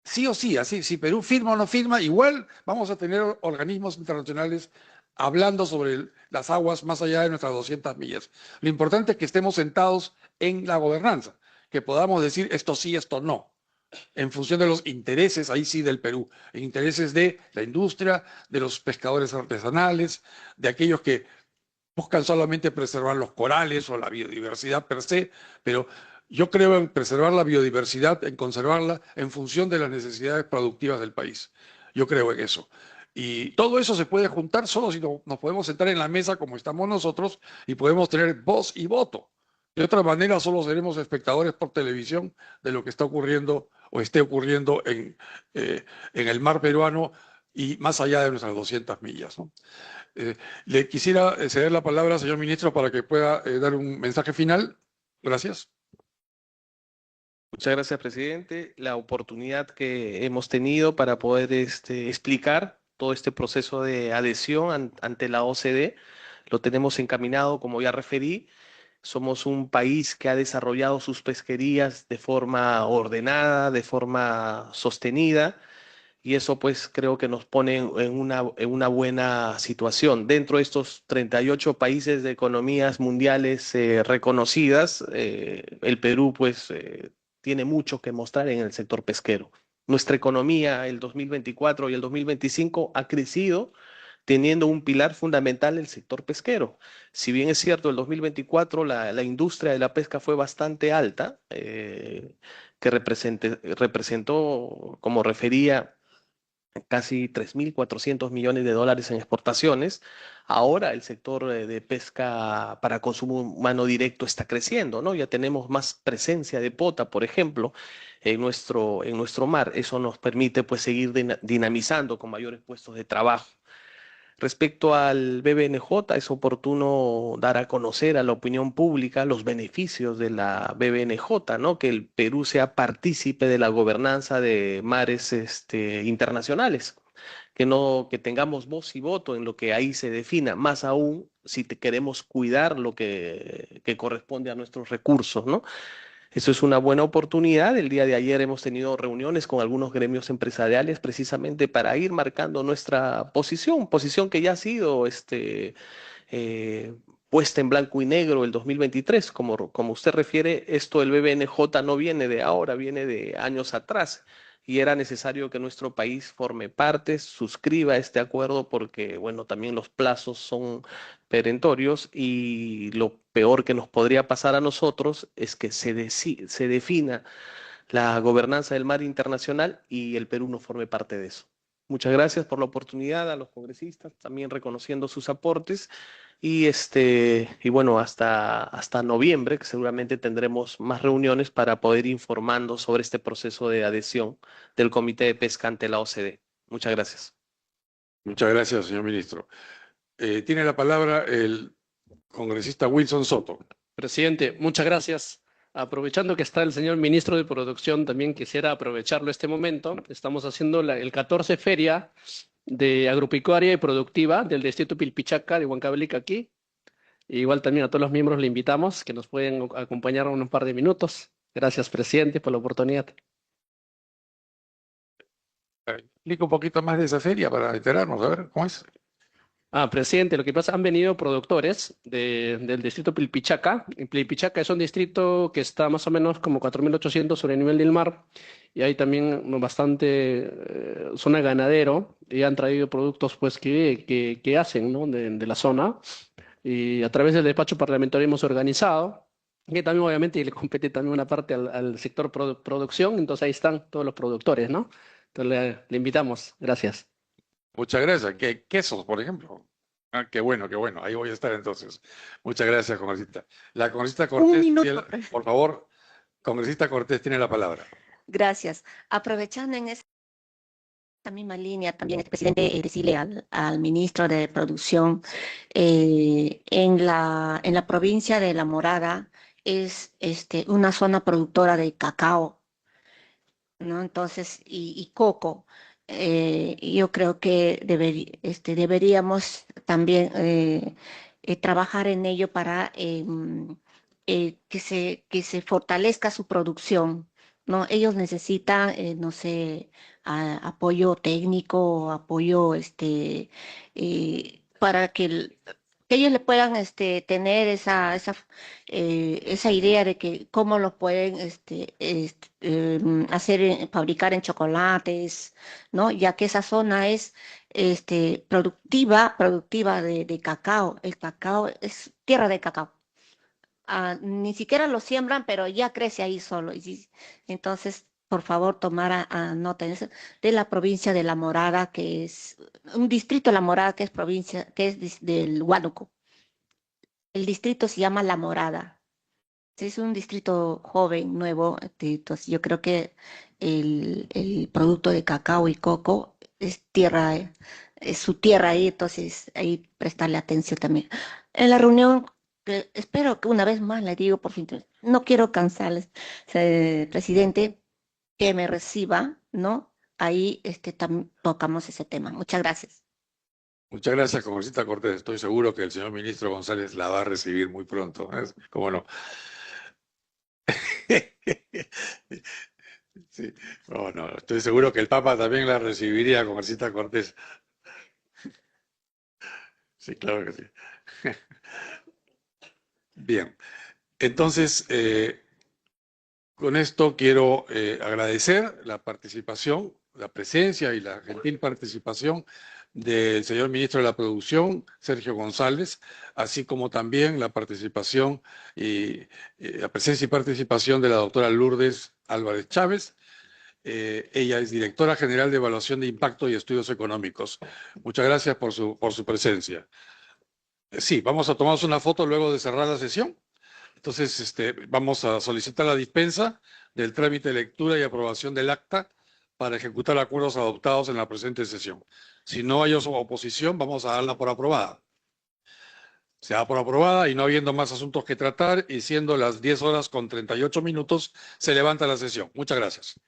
Speaker 5: Sí o sí, así, si Perú firma o no firma, igual vamos a tener organismos internacionales hablando sobre las aguas más allá de nuestras 200 millas. Lo importante es que estemos sentados en la gobernanza, que podamos decir esto sí, esto no, en función de los intereses, ahí sí, del Perú, intereses de la industria, de los pescadores artesanales, de aquellos que buscan solamente preservar los corales o la biodiversidad per se, pero yo creo en preservar la biodiversidad, en conservarla en función de las necesidades productivas del país. Yo creo en eso. Y todo eso se puede juntar solo si nos podemos sentar en la mesa como estamos nosotros y podemos tener voz y voto. De otra manera, solo seremos espectadores por televisión de lo que está ocurriendo o esté ocurriendo en el mar peruano y más allá de nuestras 200 millas, ¿no? Le quisiera ceder la palabra, señor ministro, para que pueda dar un mensaje final. Gracias.
Speaker 2: Muchas gracias, presidente. La oportunidad que hemos tenido para poder explicar todo este proceso de adhesión ante la OCDE, lo tenemos encaminado, como ya referí. Somos un país que ha desarrollado sus pesquerías de forma ordenada, de forma sostenida, y eso pues creo que nos pone en una buena situación. Dentro de estos 38 países de economías mundiales reconocidas, el Perú pues tiene mucho que mostrar en el sector pesquero. Nuestra economía el 2024 y el 2025 ha crecido teniendo un pilar fundamental el sector pesquero. Si bien es cierto, el 2024 la industria de la pesca fue bastante alta, que representó, como refería, casi 3.400 millones de dólares en exportaciones. Ahora el sector de pesca para consumo humano directo está creciendo, ¿no? Ya tenemos más presencia de pota, por ejemplo, en nuestro mar. Eso nos permite pues seguir dinamizando con mayores puestos de trabajo. Respecto al BBNJ, es oportuno dar a conocer a la opinión pública los beneficios de la BBNJ, ¿no? Que el Perú sea partícipe de la gobernanza de mares internacionales, que tengamos voz y voto en lo que ahí se defina, más aún si queremos cuidar lo que corresponde a nuestros recursos, ¿no? Eso es una buena oportunidad. El día de ayer hemos tenido reuniones con algunos gremios empresariales precisamente para ir marcando nuestra posición que ya ha sido eh, puesta en blanco y negro el 2023. Como usted refiere, esto del BBNJ no viene de ahora, viene de años atrás. Y era necesario que nuestro país forme parte, suscriba este acuerdo porque, bueno, también los plazos son perentorios y lo peor que nos podría pasar a nosotros es que se defina la gobernanza del mar internacional y el Perú no forme parte de eso. Muchas gracias por la oportunidad a los congresistas, también reconociendo sus aportes y bueno, hasta noviembre, que seguramente tendremos más reuniones para poder ir informando sobre este proceso de adhesión del Comité de Pesca ante la OCDE. Muchas gracias.
Speaker 5: Muchas gracias, señor ministro. Tiene la palabra el congresista Wilson Soto.
Speaker 4: Presidente, muchas gracias. Aprovechando que está el señor ministro de Producción, también quisiera aprovecharlo este momento. Estamos haciendo el 14 Feria de Agropecuaria y Productiva del Distrito Pilpichaca de Huancavelica aquí. Igual también a todos los miembros le invitamos que nos pueden acompañar un par de minutos. Gracias, presidente, por la oportunidad.
Speaker 5: Explica un poquito más de esa feria para enterarnos, a ver cómo es.
Speaker 4: Presidente, lo que pasa, han venido productores del distrito Pilpichaca. Pilpichaca es un distrito que está más o menos como 4.800 sobre el nivel del mar y hay también bastante zona ganadero y han traído productos pues que hacen, ¿no? de la zona y a través del despacho parlamentario hemos organizado que también obviamente le compete también una parte al sector producción, entonces ahí están todos los productores, ¿no? Entonces le invitamos. Gracias.
Speaker 5: Muchas gracias. ¿Qué quesos, por ejemplo? Ah, qué bueno, qué bueno. Ahí voy a estar entonces. Muchas gracias, congresista. La congresista Cortés,
Speaker 9: minuto,
Speaker 5: por favor, congresista Cortés tiene la palabra.
Speaker 9: Gracias. Aprovechando en esta misma línea, también, presidente, decirle al ministro de Producción, en la provincia de La Morada es una zona productora de cacao, ¿no? Entonces, y coco. Yo creo que deberíamos también trabajar en ello para que se fortalezca su producción, ¿no? Ellos necesitan, no sé, apoyo técnico, apoyo para que ellos le puedan tener esa idea de que cómo lo pueden hacer, fabricar en chocolates, ¿no? Ya que esa zona es productiva de cacao. El cacao es tierra de cacao. Ni siquiera lo siembran, pero ya crece ahí solo. Entonces, por favor, tomar nota de la provincia de La Morada, que es un distrito de La Morada, que es provincia, que es del Huánuco. El distrito se llama La Morada. Es un distrito joven, nuevo. Entonces, yo creo que el producto de cacao y coco es tierra, es su tierra ahí, entonces ahí prestarle atención también. En la reunión, espero que una vez más le digo, por fin, no quiero cansarles, presidente, que me reciba, ¿no? Ahí tocamos ese tema. Muchas gracias.
Speaker 5: Muchas gracias, congresista Cortés. Estoy seguro que el señor ministro González la va a recibir muy pronto. ¿Cómo no? Sí, no, estoy seguro que el Papa también la recibiría, congresista Cortés. Sí, claro que sí. Bien, entonces, con esto quiero agradecer la participación, la presencia y la gentil participación del señor ministro de la Producción, Sergio González, así como también la participación y la presencia y participación de la doctora Lourdes Álvarez Chávez. Ella es directora general de Evaluación de Impacto y Estudios Económicos. Muchas gracias por su presencia. Sí, vamos a tomarnos una foto luego de cerrar la sesión. Entonces, vamos a solicitar la dispensa del trámite de lectura y aprobación del acta para ejecutar acuerdos adoptados en la presente sesión. Si no hay oposición, vamos a darla por aprobada. Se da por aprobada y no habiendo más asuntos que tratar y siendo las 10:38, se levanta la sesión. Muchas gracias.